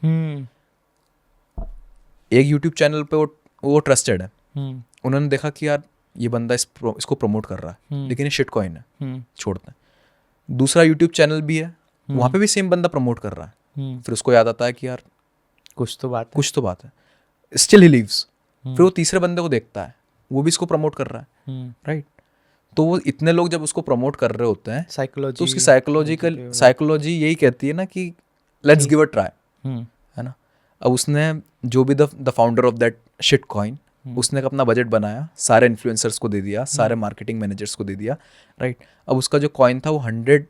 एक यूट्यूब चैनल पे वो ट्रस्टेड है, उन्होंने देखा कि यार ये बंदा इसको प्रमोट कर रहा है, लेकिन ये शिट कॉइन है, छोड़ते हैं. दूसरा यूट्यूब चैनल भी है, वहाँ पे भी सेम बंदा प्रमोट कर रहा है, फिर उसको याद आता है कि यार कुछ तो बात है, स्टिल ही लीव्स. फिर वो तीसरे बंदे को देखता है, वो भी इसको प्रमोट कर रहा है, राइट. तो वो इतने लोग जब उसको प्रमोट कर रहे होते हैं, साइकोलॉजी, तो उसकी साइकोलॉजी यही कहती है ना कि लेट्स गिव अ ट्राई, है ना. अब उसने जो भी the founder of that shit coin, उसने अपना बजट बनाया, सारे इन्फ्लुएंसर्स को दे दिया, सारे मार्केटिंग मैनेजर्स को दे दिया, राइट. अब उसका जो कॉइन था वो 100,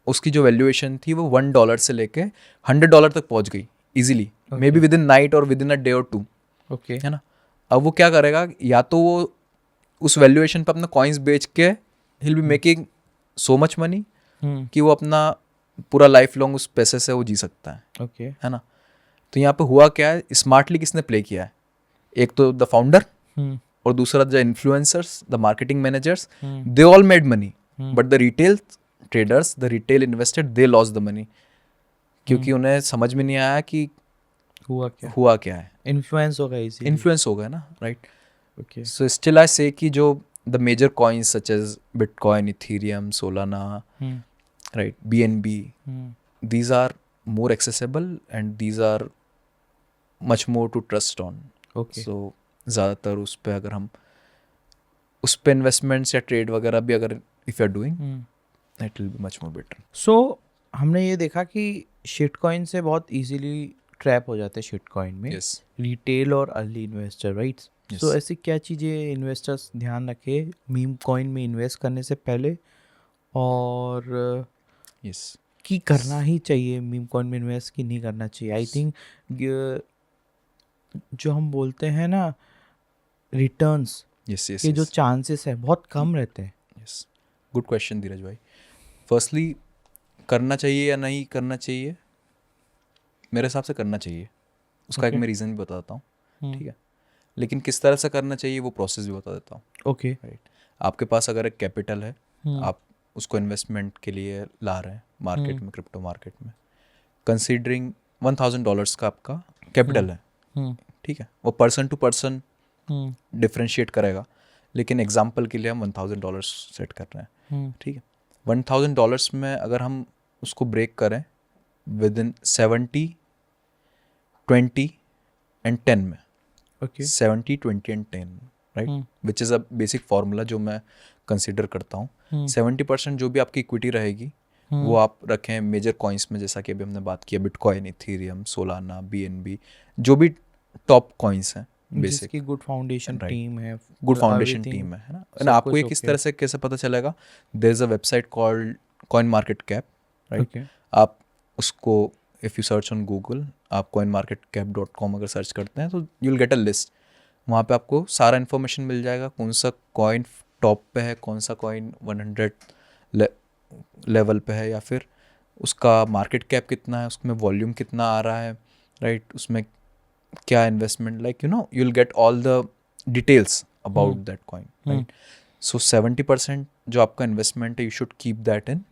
उसकी जो वैल्यूएशन थी वो $1 से लेके $100 तक पहुंच गई easily, may be with in night और विद इन अ डे और 2, ओके, है ना. अब वो क्या करेगा, या तो वो उस वैल्यूएशन पे अपना कॉइन्स बेच के he will be making so much money कि वो अपना पूरा लाइफ लॉन्ग उस पैसे से वो जी सकता है, ओके, है ना. तो यहाँ पे हुआ क्या है, स्मार्टली किसने प्ले किया है, एक तो द फाउंडर और दूसरा the influencers, the marketing managers, they all made money, but the retail traders, the retail investor, they loss the money, क्योंकि उन्हें समझ में नहीं आया कि हुआ क्या है. इन्फ्लुएंस हो गया ना, right. Okay, so still I say कि जो the major coins such as bitcoin, Ethereum, Solana, right, BNB, these are more accessible and these are much more to trust on. Okay. So ज़्यादातर उस पे अगर हम उस पे इन्वेस्टमेंट्स या ट्रेड वगैरह भी अगर if you are doing, it will be much more better. So हमने ये देखा कि शिट कॉइन से बहुत इजीली ट्रैप हो जाते हैं शिट कॉइन में, Yes. रिटेल और अर्ली इन्वेस्टर, राइट. सो ऐसी क्या चीज़ें इन्वेस्टर्स ध्यान रखें मीम कॉइन में इन्वेस्ट करने से पहले, और Yes. कि करना ही चाहिए मीम कॉइन में इन्वेस्ट कि नहीं करना चाहिए? आई थिंक जो हम बोलते हैं ना रिटर्न्स के जो चांसेस है बहुत कम रहते हैं. यस, गुड क्वेश्चन धीरज भाई. फर्स्टली, करना चाहिए या नहीं करना चाहिए, मेरे हिसाब से करना चाहिए. उसका एक मैं रीज़न भी बताता हूँ, ठीक है. लेकिन किस तरह से करना चाहिए वो प्रोसेस भी बता देता हूँ. Okay, right. आपके पास अगर एक कैपिटल है, आप उसको इन्वेस्टमेंट के लिए ला रहे हैं मार्केट में, क्रिप्टो मार्केट में, कंसीडरिंग $1,000 का आपका कैपिटल है, ठीक है. वो पर्सन टू पर्सन डिफ्रेंशिएट करेगा, लेकिन एग्जांपल के लिए हम $1,000 सेट कर रहे हैं, ठीक है. $1,000 में अगर हम उसको ब्रेक करें विद इन 70, 20 एंड 10 में, okay, 70, 20 and 10, right, which is a basic formula जो मैं कंसिडर करता हूँ. 70% जो भी आपकी इक्विटी रहेगी वो आप रखें मेजर कॉइन्स में, जैसा कि अभी हमने बात किया, बिटकॉइन, इथेरियम, सोलाना, BNB, जो भी टॉप कॉइन्स हैं बेसिक. जिसकी गुड फाउंडेशन टीम है, गुड फाउंडेशन टीम है ना. आपको ये किस तरह से कैसे पता चलेगा, there is a website called coin market cap, right. आप उसको if you search on Google, आप coinmarketcap.com अगर सर्च करते हैं तो you will get a list. वहाँ पे आपको सारा इन्फॉर्मेशन मिल जाएगा, कौन सा कॉइन टॉप पे है, कौन सा कॉइन 100 लेवल पे है, या फिर उसका मार्केट कैप कितना है, उसमें वॉल्यूम कितना आ रहा है, राइट, उसमें क्या investment, like you know, you will get all the details about that coin, right. So 70% जो आपका इन्वेस्टमेंट है, you should keep that in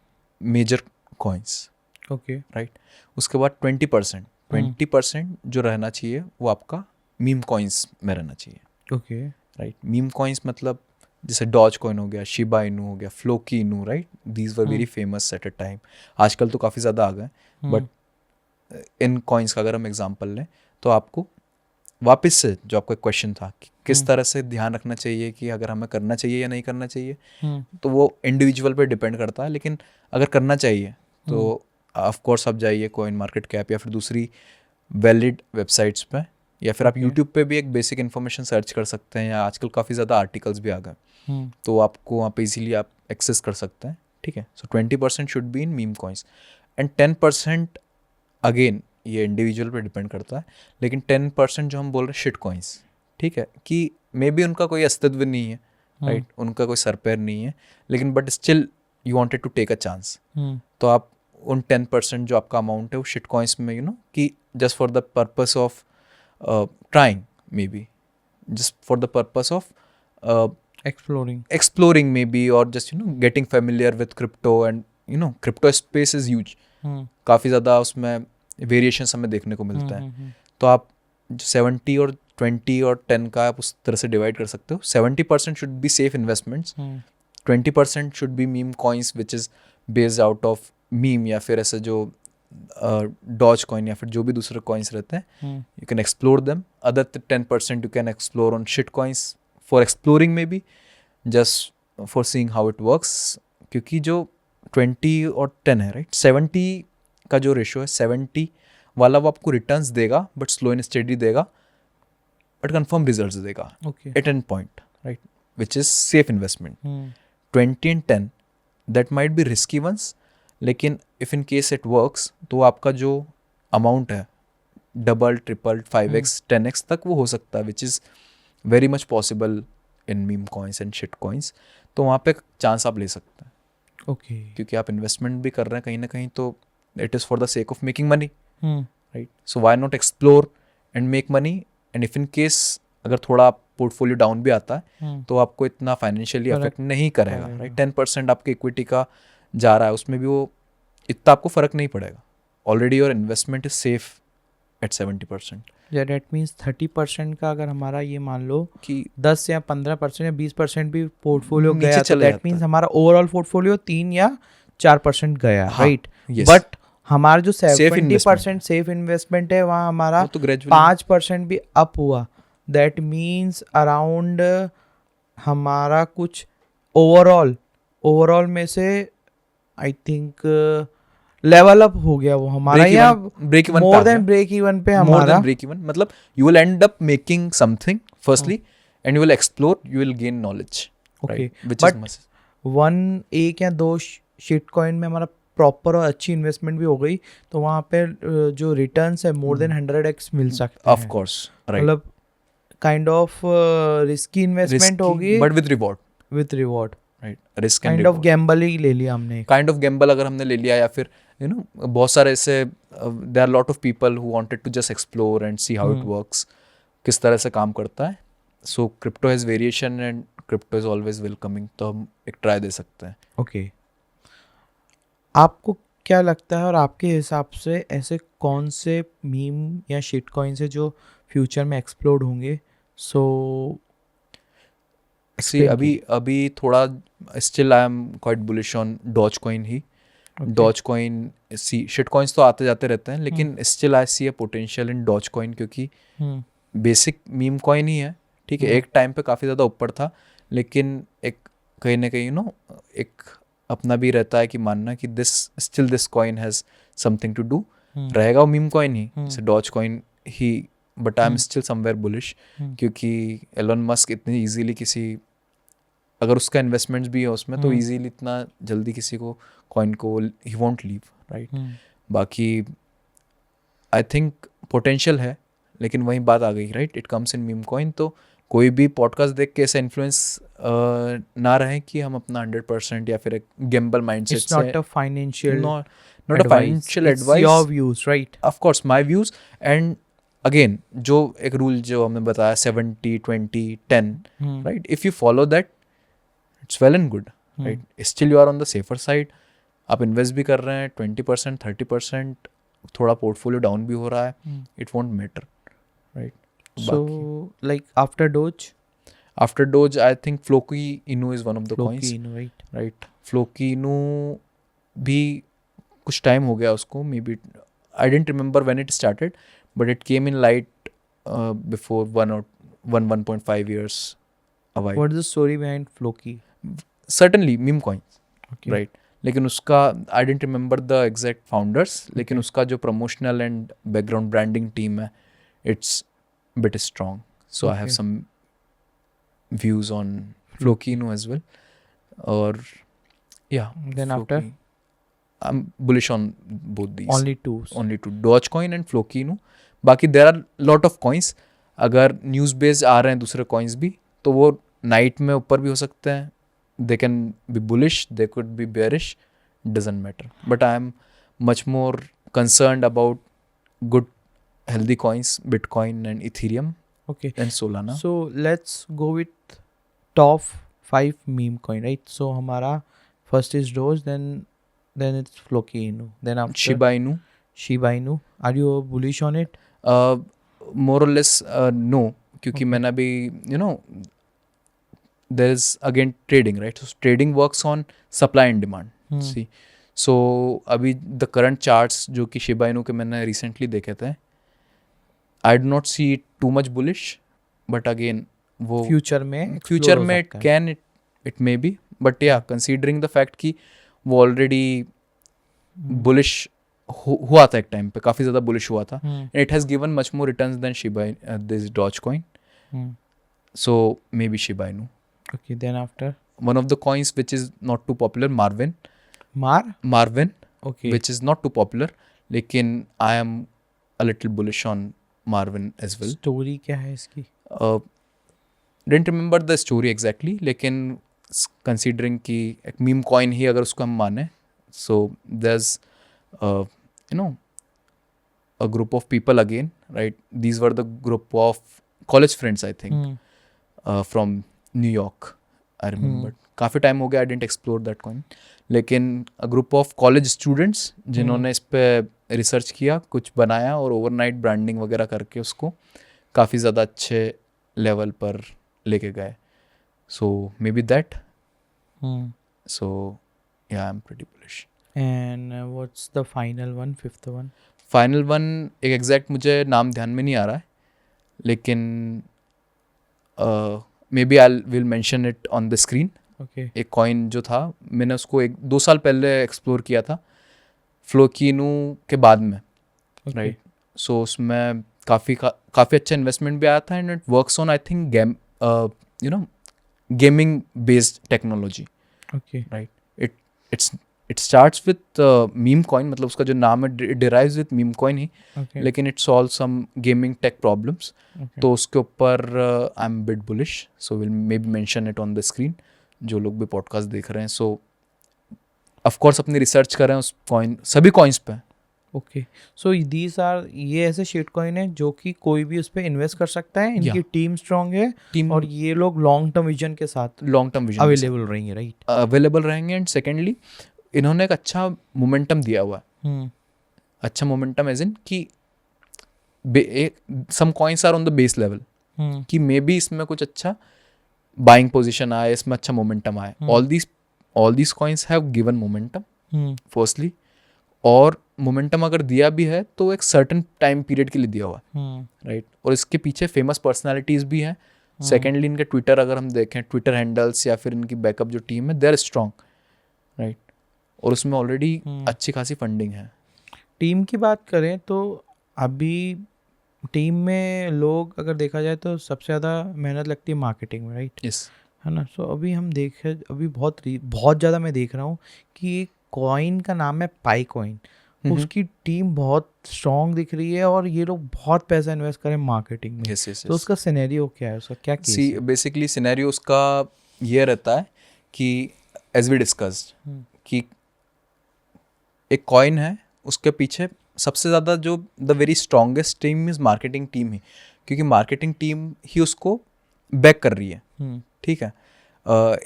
major coins, okay, right. उसके बाद 20% जो रहना चाहिए वो आपका मीम कॉइन्स में रहना चाहिए। ओके। राइट, मीम कॉइन्स मतलब जैसे डॉज कॉइन हो गया, शिबा इनू हो गया, फ्लोकी इनू, right, these were very famous at a time. आजकल तो काफ़ी ज़्यादा आ गए, बट इन कॉइन्स का अगर हम एग्जांपल लें तो आपको वापस से जो आपका क्वेश्चन था कि किस तरह से ध्यान रखना चाहिए कि अगर हमें करना चाहिए या नहीं करना चाहिए, तो वो इंडिविजुअल पे डिपेंड करता है। लेकिन अगर करना चाहिए तो ऑफ कोर्स आप जाइए कॉइन मार्केट कैप या फिर दूसरी वैलिड वेबसाइट्स पे, या फिर आप यूट्यूब पे भी एक बेसिक इन्फॉर्मेशन सर्च कर सकते हैं, या आजकल काफ़ी ज़्यादा आर्टिकल्स भी आ गए, तो आपको वहाँ पे इजीली आप एक्सेस कर सकते हैं। ठीक है, सो 20% should be in meme coins and 10% again ये इंडिविजुअल पे डिपेंड करता है, लेकिन 10% जो हम बोल रहे हैं शिट कॉइन्स, ठीक है, कि मे बी उनका कोई अस्तित्व नहीं है, राइट, उनका कोई सर पैर नहीं है, लेकिन but still you wanted to take a chance, तो आप उन 10% जो आपका अमाउंट है वो शिट कॉइन्स में कि just for the purpose of trying, may be just for the purpose of exploring maybe, or just getting familiar with crypto, and crypto space is huge, काफ़ी ज़्यादा उसमें वेरिएशंस हमें देखने को मिलता है। तो आप जो 70 और 20 और 10 का आप उस तरह से डिवाइड कर सकते हो। 70% should be safe investments, 20% should be meme coins which is based out of meme, या फिर ऐसे जो डॉज कॉइन या फिर जो भी दूसरे कॉइन्स रहते हैं, you can explore them. Other 10% you can explore on shit coins for exploring, may be just for seeing how it works. क्योंकि जो 20 और 10 है, राइट, 70 का जो रेशो है, 70 वाला वो आपको रिटर्न्स देगा, बट स्लो एंड स्टेडी देगा, बट कंफर्म रिजल्ट्स देगा at an point, right, which is safe investment. 20 and 10 that might be risky ones, लेकिन if in case it works तो आपका जो अमाउंट है डबल, ट्रिपल, 5x, 10x तक वो हो सकता है, which is very much possible in meme coins and shit coins. तो वहाँ पे चांस आप ले सकते हैं, ओके, क्योंकि आप इन्वेस्टमेंट भी कर रहे हैं कहीं ना कहीं, तो it is for the sake of making money, right, so why not explore and make money. And if in case अगर थोड़ा पोर्टफोलियो डाउन भी आता है तो आपको इतना फाइनेंशियली अफेक्ट नहीं करेगा, राइट। 10% आपके इक्विटी का जा रहा है, उसमें भी वो इतना आपको फ़र्क नहीं पड़ेगा, already your investment is safe at 70%। या डेट मीन्स 30% का अगर हमारा ये मान लो कि 10 या 15% या 20% भी पोर्टफोलियो नीचे गया, तो चले दैट जाता मीन्स है। हमारा ओवरऑल पोर्टफोलियो 3 या 4% गया, हाँ, राइट। yes, बट हमारा जो Safe 70% सेफ इन्वेस्टमेंट है, वहाँ हमारा वो तो gradually 5% भी अप हुआ, दैट मीन्स अराउंड हमारा कुछ ओवरऑल में से आई थिंक लेवल अप हो गया वो हमारा, या break even more than break even पे मोर हमारा। देन ब्रेक इवन, मतलब you will end up making something firstly, and you will explore, you will gain knowledge, okay, which but is 1 या 2 shit coin में हमारा proper और अच्छी investment भी हो गई, तो वहाँ पे जो रिटर्न्स है मोर देन 100x मिल सकते हैं, ऑफ कोर्स, राइट, मतलब काइंड ऑफ रिस्की इन्वेस्टमेंट होगी but with reward, right, risk and kind of gamble ही ले लिया हमने, काइंड ऑफ गैम्बल अगर हमने ले लिया, या फिर बहुत सारे ऐसे there are lot of people who wanted to just explore and see how it works, किस तरह से काम करता है। So crypto has variation and crypto is always welcoming, तो हम एक ट्राई दे सकते हैं। ओके। आपको क्या लगता है और आपके हिसाब से ऐसे कौन से मीम या शिट कॉइन्स है जो फ्यूचर में एक्सप्लोड होंगे? सो सी अभी थोड़ा still I am quite bullish on Doge coin ही। Doge coin, see shit coins तो आते जाते रहते हैं, लेकिन still I see a potential in Doge coin, क्योंकि बेसिक मीम कॉइन ही है, ठीक है। एक टाइम पे काफ़ी ज़्यादा ऊपर था, लेकिन एक कहीं ना कहीं एक अपना भी रहता है कि मानना कि this coin has something to do, रहेगा वो मीम कॉइन ही, जैसे डॉज कॉइन ही, but I am still somewhere bullish, क्योंकि एलन मस्क इतनी इजीली अगर उसका इन्वेस्टमेंट्स भी है उसमें, तो इजीली इतना जल्दी किसी को कॉइन को ही वॉन्ट लीव, राइट। बाकी आई थिंक पोटेंशियल है, लेकिन वही बात आ गई, right, it comes in meme coin. तो कोई भी पॉडकास्ट देख के ऐसा इन्फ्लुएंस ना रहे कि हम अपना 100% या फिर एक गैम्बल माइंडसेट से, not a financial not a financial advice, your views, right, of course my views, and again जो एक रूल जो हमने बताया 70 20 10, right, if you follow that it's well and good, right, still you are on the safer side, आप invest भी कर रहे हैं 20% 30%, थोड़ा पोर्टफोलियो डाउन भी हो रहा है, it won't matter, right। So like after Doge, after Doge, I think Floki Inu is one of the Floki coins. Inu, right? Floki Inu भी कुछ टाइम हो गया उसको, maybe I dent remember when it started, but it came in light before 1.5 years a while. What is the story behind Floki? Certainly meme coin, Okay. right? लेकिन उसका I dent remember the exact founders, लेकिन उसका जो promotional and background branding team है, it's bit strong. So I have Okay. Some views on Flokino as well. Or yeah, Then after? Floki. I'm bullish on both these. Only two. Only two, Dogecoin and Flokino. बाकी there are lot of coins. अगर news based आ रहे हैं दूसरे coins भी, तो वो night में ऊपर भी हो सकते हैं. They can be bullish, they could be bearish, doesn't matter. But I am much more concerned about good healthy coins, Bitcoin and Ethereum Okay. and Solana. So let's go with top 5 meme coin, right? So हमारा first is Doge, then it's Floki Inu. Then after Shiba Inu. Shiba Inu. Are you bullish on it? More or less no, क्योंकि मैंने अभी there is again trading, right? So trading works on supply and demand. See, so अभी the current charts जो कि Shiba Inu के मैंने recently देखे थे, I do not see it too much bullish, but again वो फ्यूचर में it may be, but yeah, considering the fact कि वो already bullish हुआ था एक टाइम पे, काफ़ी ज़्यादा bullish हुआ था, and it has given much more returns than this Dogecoin. So maybe Shiba Inu. Okay, then after One of the coins which is not too popular, Marvin. Okay. Which is not too popular, लेकिन I am a little bullish on Marvin as well. Story क्या है इसकी? Didn't remember the story exactly, लेकिन considering कि एक meme coin ही अगर उसको हम माने, so there's a group of people again, right? These were the group of college friends, I think, from New York. I remember. काफ़ी टाइम हो गया, I didn't explore that coin. लेकिन a group of college students जिन्होंने इस पे research किया, कुछ बनाया और ओवरनाइट ब्रांडिंग वगैरह करके उसको काफ़ी ज़्यादा अच्छे लेवल पर लेके गए. So maybe that. So yeah, I'm pretty bullish. And what's the final one, fifth one? Final one एक एग्जैक्ट मुझे नाम ध्यान में नहीं आ रहा है, लेकिन maybe I will mention it on the screen. Okay. एक कॉइन जो था, मैंने उसको 1-2 साल पहले एक्सप्लोर किया था, फ्लोकीनू के बाद में, राइट? सो उसमें काफ़ी अच्छा इन्वेस्टमेंट भी आया था, and it works on I think gaming based technology. Okay. Right? It starts with meme coin, मतलब उसका जो नाम है डिराइव्स विथ मीम कॉइन ही, Okay. लेकिन it solve some gaming tech problems. Okay. तो उसके ऊपर I am bit bullish, so will may be mention it on the screen, जो लोग भी पॉडकास्ट देख रहे हैं. सो ऑफ कोर्स अपनी रिसर्च कर रहे हैं उस कॉइन, सभी कॉइन्स पे. ओके, सो दीज आर, ये ऐसे शेट कॉइन है जो कि कोई भी उस पर इन्वेस्ट कर सकता है. इनकी टीम स्ट्रांग है, और ये लोग लॉन्ग टर्म विजन के साथ अवेलेबल रहेंगे, राइट? अवेलेबल रहेंगे. एंड सेकेंडली इन्होंने एक अच्छा मोमेंटम दिया हुआ है. अच्छा मोमेंटम एज इन कि some coins are on the base level, कि मे बी इसमें कुछ अच्छा बाइंग पोजीशन आए, इसमें अच्छा मोमेंटम आए. All these coins have given momentum firstly, और मोमेंटम अगर दिया भी है तो एक सर्टेन टाइम पीरियड के लिए दिया हुआ है, राइट? और इसके पीछे फेमस पर्सनालिटीज़ भी हैं. सेकेंडली इनके ट्विटर अगर हम देखें, ट्विटर हैंडल्स या फिर इनकी बैकअप जो टीम है, दे आर स्ट्रॉन्ग, राइट? और उसमें ऑलरेडी अच्छी खासी फंडिंग है. टीम की बात करें तो अभी टीम में लोग अगर देखा जाए तो सबसे ज़्यादा मेहनत लगती है मार्केटिंग में, राइट? यस. है ना? सो अभी हम अभी बहुत ज़्यादा मैं देख रहा हूँ कि एक कॉइन का नाम है पाई कॉइन, उसकी टीम बहुत स्ट्रॉन्ग दिख रही है, और ये लोग बहुत पैसा इन्वेस्ट करें मार्केटिंग में. तो उसका सिनेरियो क्या है, उसका क्या केस है? बेसिकली सिनेरियो उसका ये रहता है कि एज वी डिस्कस्ड कि एक कॉइन है, उसके पीछे सबसे ज़्यादा जो the very strongest team is marketing team ही, क्योंकि मार्केटिंग टीम ही उसको बैक कर रही है. ठीक है.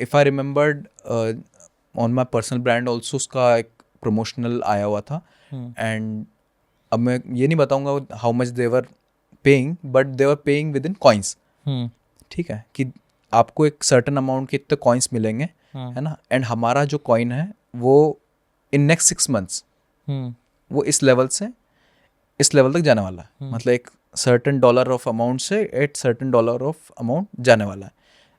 If I remembered on my personal brand also उसका एक प्रमोशनल आया हुआ था, एंड अब मैं ये नहीं बताऊंगा how much they were paying, but they were paying with in coins. ठीक है, कि आपको एक सर्टन अमाउंट के इतने कॉइन्स मिलेंगे, है ना, एंड हमारा जो कॉइन है वो इन नेक्स्ट 6 months वो इस लेवल से इस लेवल तक जाने वाला है. मतलब एक सर्टन डॉलर ऑफ अमाउंट से at certain dollar of amount जाने वाला है,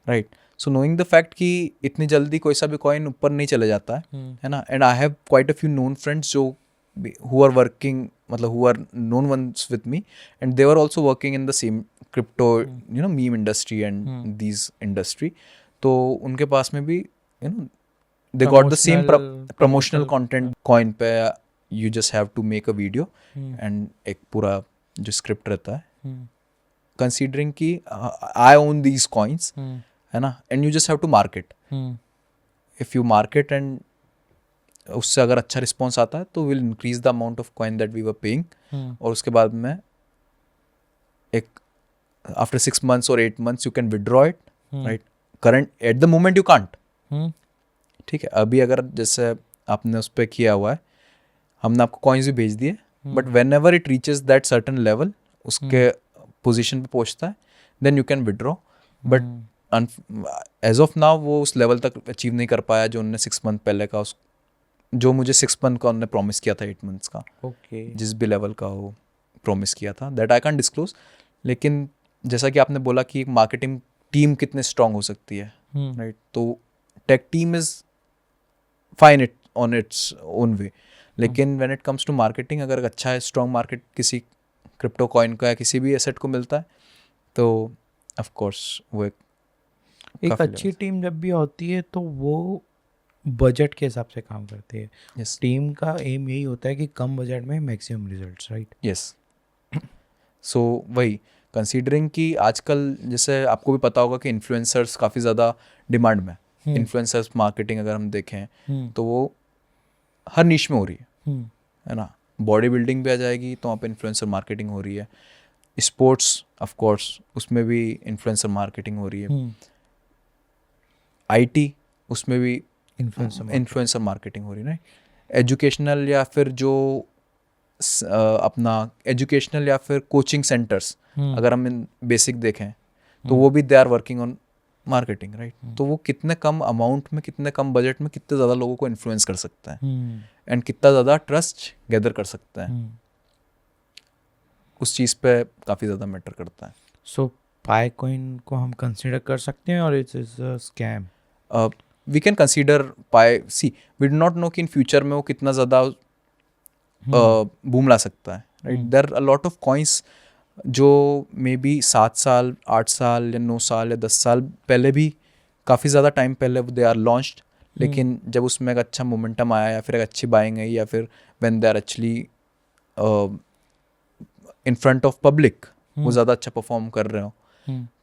right. So knowing the fact कि इतनी जल्दी कोई सा भी कॉइन ऊपर नहीं चले जाता है ना. And I have quite a few known friends जो who are working, मतलब who are known ones with me, and they were also working in the same crypto, you know, meme industry and these industry. तो उनके पास में भी, you know, they got the same promotional content. coin पे you just have to make a video and एक पूरा जो script रहता है, considering कि I own these coins, है ना, and you just have to market. If you market and उससे अगर अच्छा रिस्पॉन्स आता है तो will increase the amount of coin that we were paying. और उसके बाद में एक आफ्टर 6 months और 8 months you can withdraw it, right. Current at the moment you can't. ठीक है, अभी अगर जैसे आपने उस पर किया हुआ है, हमने आपको कॉइन्स भी भेज दिए, but whenever it reaches that certain level, उसके पोजिशन पे पहुँचता है, then you can withdraw. But as of now वो उस लेवल तक अचीव नहीं कर पाया जो उन्होंने 6 month पहले का, जो मुझे 6 month का उन्होंने प्रॉमिस किया था 8 months का. जिस भी लेवल का वो प्रॉमिस किया था, दैट आई कैन डिस्क्लोज. लेकिन जैसा कि आपने बोला कि एक मार्केटिंग टीम कितने स्ट्रांग हो सकती है, राइट. तो tech team is fine it on its own way, लेकिन when it comes to marketing, अगर अच्छा है स्ट्रांग मार्केट किसी क्रिप्टो कॉइन का या किसी भी एसेट को मिलता है, तो ऑफ कोर्स वो एक अच्छी टीम जब भी होती है तो वो बजट के हिसाब से काम करती है. टीम का एम यही होता है कि कम बजट में मैक्सिमम रिजल्ट्स, राइट. यस. सो वही कंसीडरिंग कि आजकल जैसे आपको भी पता होगा कि इन्फ्लुएंसर्स काफ़ी ज़्यादा डिमांड में. इन्फ्लुएंसर्स मार्केटिंग अगर हम देखें तो वो हर नीश में हो रही है ना. बॉडी बिल्डिंग भी आ जाएगी तो वहाँ पे इन्फ्लुएंसर मार्केटिंग हो रही है. स्पोर्ट्स ऑफ कोर्स उसमें भी इन्फ्लुएंसर मार्केटिंग हो रही है. IT उसमें भी इन्फ्लुएंसर मार्केटिंग हो रही है. एजुकेशनल या फिर जो अपना एजुकेशनल या फिर कोचिंग सेंटर्स, अगर हम बेसिक देखें तो वो भी they are working on marketing, right. तो वो कितने कम अमाउंट में, कितने कम बजट में कितने ज़्यादा लोगों को इन्फ्लुएंस कर सकता है एंड कितना ज़्यादा ट्रस्ट गैदर कर सकता है, उस चीज़ पे काफ़ी ज़्यादा मैटर करता है. सो पाईकॉइन को हम कंसिडर कर सकते हैं और it's a scam. We can consider Pi. See we do not know कि इन फ्यूचर में वो कितना ज़्यादा बूम ला सकता है, right. There are a lot of coins जो मे बी 7 साल 8 साल या 9 साल या 10 साल पहले भी, काफ़ी ज़्यादा टाइम पहले दे आर लॉन्च्ड, लेकिन जब उसमें एक अच्छा मोमेंटम आया या फिर एक अच्छी बाइंग आई या फिर when they are actually in front of public वो ज़्यादा अच्छा परफॉर्म कर रहे हो,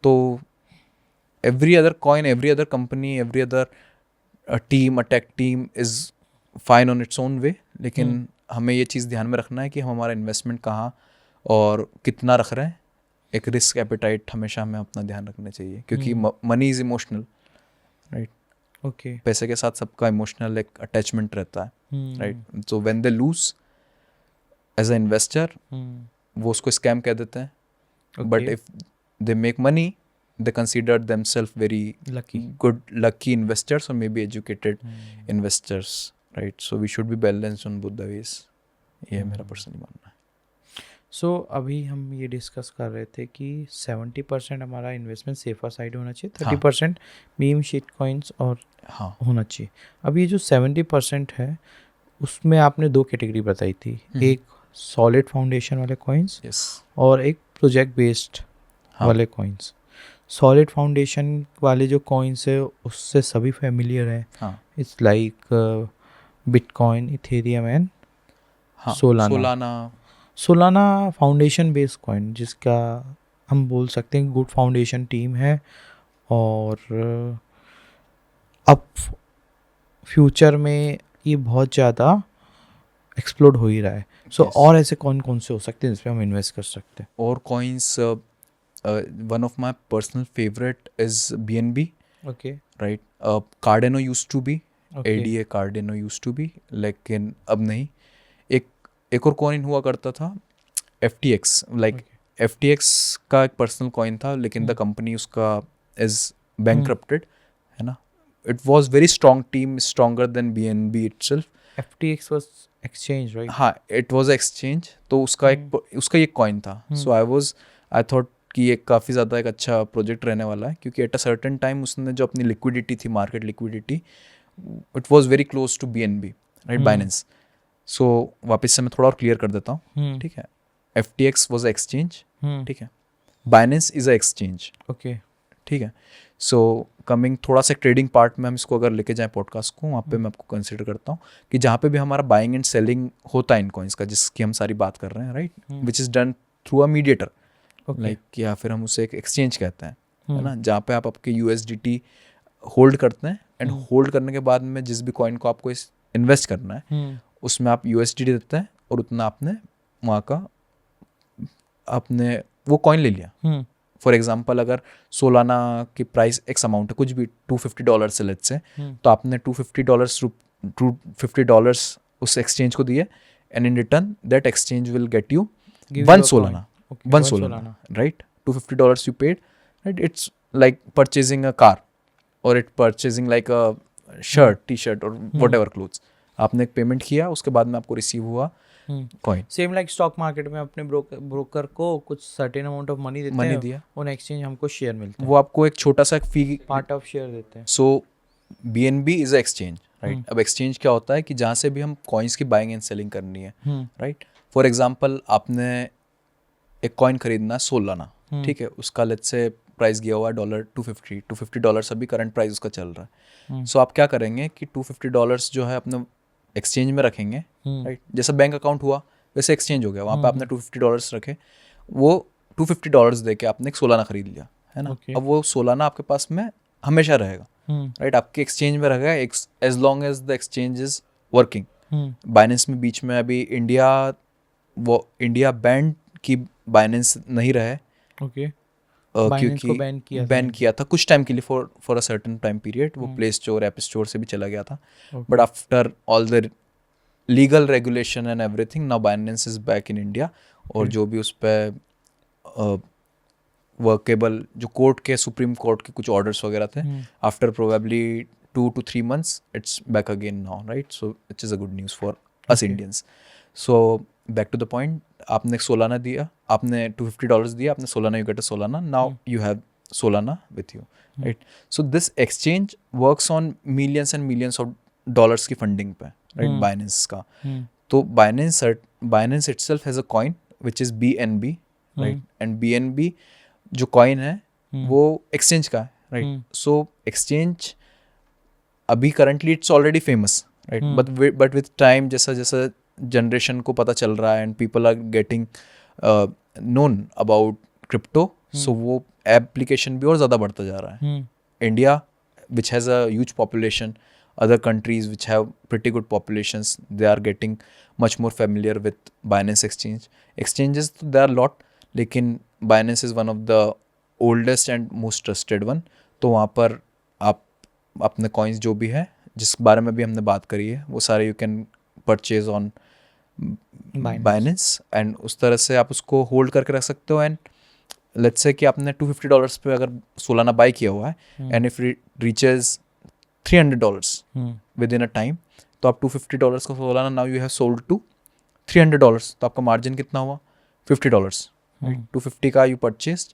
तो every other coin, every other company, every other team, a tech team is fine on its own way. लेकिन हमें ये चीज़ ध्यान में रखना है कि हम हमारा इन्वेस्टमेंट कहाँ और कितना रख रहे हैं. एक रिस्क एपेटाइट हमेशा हमें अपना ध्यान रखना चाहिए, क्योंकि money is emotional, right. Okay. पैसे के साथ सबका इमोशनल एक अटैचमेंट रहता है, right. So when they lose as a investor, वो उसको स्कैम कह देते हैं. But if they make money, they consider themselves very lucky investors or maybe educated investors, right. So we should be balanced on both the ways. ये मेरा personally मानना है. सो अभी हम ये डिस्कस कर रहे थे कि 70% हमारा इन्वेस्टमेंट सेफर साइड होना चाहिए, 30% मीम शीट कॉइन्स और होना चाहिए. अब ये जो 70% है उसमें आपने 2 कैटेगरी बताई थी, एक सॉलिड फाउंडेशन वाले कॉइन्स और एक प्रोजेक्ट बेस्ड वाले कॉइन्स. सॉलिड फाउंडेशन वाले जो कॉइन्स है उससे सभी फेमिलियर हैं. It's like bitcoin, Ethereum and Solana foundation based coin, जिसका हम बोल सकते हैं गुड फाउंडेशन टीम है और अब फ्यूचर में ये बहुत ज़्यादा एक्सप्लोड हो ही रहा है. सो और ऐसे कौन कौन से हो सकते हैं जिस पे हम इन्वेस्ट कर सकते हैं? और coins, one of my personal favorite is BNB. Okay. Right. Cardano used to be. Okay. ADA Cardano used to be. लेकिन अब नहीं. एक और कॉइन हुआ करता था FTX, like FTX का एक पर्सनल कॉइन था, लेकिन द कंपनी उसका इज बैंकरप्टेड, है ना. It was very strong team, stronger than BNB itself. FTX was exchange, right? हाँ, इट वाज एक्सचेंज. तो उसका एक कॉइन था. सो आई थॉट कि ये काफ़ी ज़्यादा एक अच्छा प्रोजेक्ट रहने वाला है, क्योंकि एट अ सर्टेन टाइम उसने जो अपनी लिक्विडिटी थी, market liquidity, it was very close to BNB, right, Binance. So वापस से मैं थोड़ा और क्लियर कर देता हूँ, ठीक है. FTX वाज एक्सचेंज, ठीक है. Binance is a exchange, okay. ठीक है. सो कमिंग थोड़ा सा ट्रेडिंग पार्ट में हम इसको अगर लेके जाएं पॉडकास्ट को, वहाँ पे मैं आपको कंसिडर करता हूँ कि जहाँ पे भी हमारा बाइंग एंड सेलिंग होता है इन कॉइन्स का, जिसकी हम सारी बात कर रहे हैं, right, which is done through a mediator, like, या फिर हम उसे एक एक्सचेंज कहते हैं, है ना, जहाँ पे आप आपके USDT होल्ड करते हैं, एंड होल्ड करने के बाद में जिस भी कॉइन को आपको इन्वेस्ट करना है, उसमें आप USDT देते हैं, और उतना आपने वहाँ का आपने वो कॉइन ले लिया. फॉर एग्जाम्पल, अगर सोलाना की प्राइस एक्स अमाउंट है, कुछ भी $250 से लेट्स से, तो आपने $250 उस एक्सचेंज को दिए, and in return that exchange will get you one Solana, right. $250 you paid, right. It's like purchasing a car, और it purchasing like a shirt, t-shirt, और वट एवर क्लोथ्स. आपने एक payment किया, उसके बाद में आपको रिसीव हुआ coin. Same like stock market में अपने ब्रोकर को कुछ सर्टेन अमाउंट ऑफ मनी देते हैं, दिया, ऑन एक्सचेंज हमको शेयर मिलता है, वो आपको एक छोटा सा फी, पार्ट ऑफ शेयर देते हैं. सो BNB is a exchange, right. अब एक्सचेंज क्या होता है कि जहाँ से भी हम कॉइन्स की बाइंग एंड सेलिंग करनी है, राइट. फॉर एग्जांपल, आपने एक कॉइन खरीदना है सोलाना, ठीक है. उसका लेट्स से प्राइस गया हुआ है $250 अभी करंट प्राइस उसका चल रहा है. सो आप क्या करेंगे कि $250 जो है अपने एक्सचेंज में रखेंगे, राइट. जैसा बैंक अकाउंट हुआ वैसे एक्सचेंज हो गया, वहाँ पे आपने $250 रखे, वो $250 दे के आपने एक सोलाना खरीद लिया, है ना. अब वो सोलाना आपके पास में हमेशा रहेगा, राइट. आपके एक्सचेंज में रहेगा as long as the exchange is working. Binance में बीच में अभी इंडिया बैंड की बाइनेंस नहीं रहे, क्योंकि बैन किया था कुछ टाइम के लिए, for a certain time period. वो प्ले स्टोर, ऐप स्टोर से भी चला गया था, but after all the legal regulation and everything, now Binance is back in India. और जो भी उस पर वर्केबल, जो कोर्ट के, सुप्रीम कोर्ट के कुछ ऑर्डर्स वगैरह थे, after probably 2 to 3 months it's back again now, right? So which is a good news for us Indians. So back to the point, आपने सोलाना दिया, आपने $250 दिया, आपने Solana, you get a Solana, now you have solana with you, right? So this exchange works on millions and millions of dollars की funding पे, right? Binance का. तो Binance itself has a coin which is BNB, right? And BNB जो coin है वो exchange का है, right? So exchange अभी currently it's already famous, right. But with time, जैसा जैसा जनरेशन को पता चल रहा है and people are getting known about crypto, so वो एप्लीकेशन भी और ज़्यादा बढ़ता जा रहा है. India which has a huge population, other countries which have pretty good populations, they are getting much more familiar with Binance exchanges. तो they are lot, लेकिन Binance is one of the oldest and most trusted one. तो वहाँ पर आप अपने coins जो भी है, जिस बारे में भी हमने बात करी है, वो सारे you can purchase on Binance, and उस तरह से आप उसको होल्ड करके रख सकते हो. एंड लेट्स से कि आपने $250 पे अगर सोलाना बाई किया हुआ है, and if reaches $300 within a time, तो आप $250 का Solana now you have sold to $300. तो आपका मार्जिन कितना हुआ? $50. 250 का यू परचेस्ड,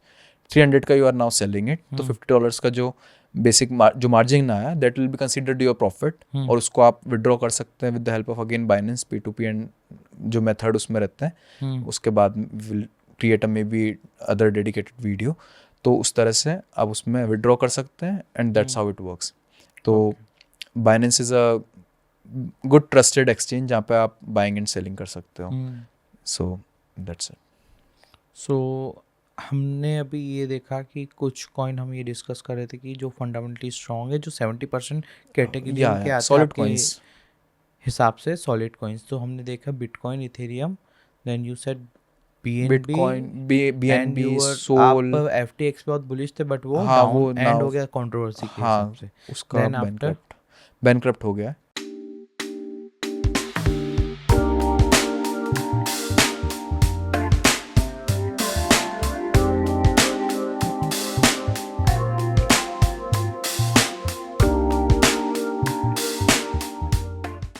300 का you are now selling it. तो $50 का जो बेसिक जो मार्जिन आया, that will be considered your profit, और उसको आप विड्रॉ कर सकते हैं with the help of again Binance P2P and जो मेथड उसमें रहते हैं. उसके बाद will create a may be other dedicated video. तो उस तरह से आप उसमें विड्रॉ कर सकते हैं, and that's how it works. तो Binance is a good trusted exchange जहाँ पे आप बाइंग एंड सेलिंग कर सकते हो. So that's it. सो हमने अभी ये देखा कि कुछ कॉइन हम ये डिस्कस कर रहे थे कि जो फंडामेंटली स्ट्रॉन्ग है, जो 70% कैटेगरी के आते हैं सॉलिड कॉइन्स हिसाब से, सॉलिड कॉइन्स. तो हमने देखा bitcoin, ethereum, then you said BNB, Sol. आप FTX बहुत बुलिश थे, बट वो डाउन एंड हो गया कंट्रोवर्सी के हिसाब से. उसका बैंकक्रप्ट हो गया.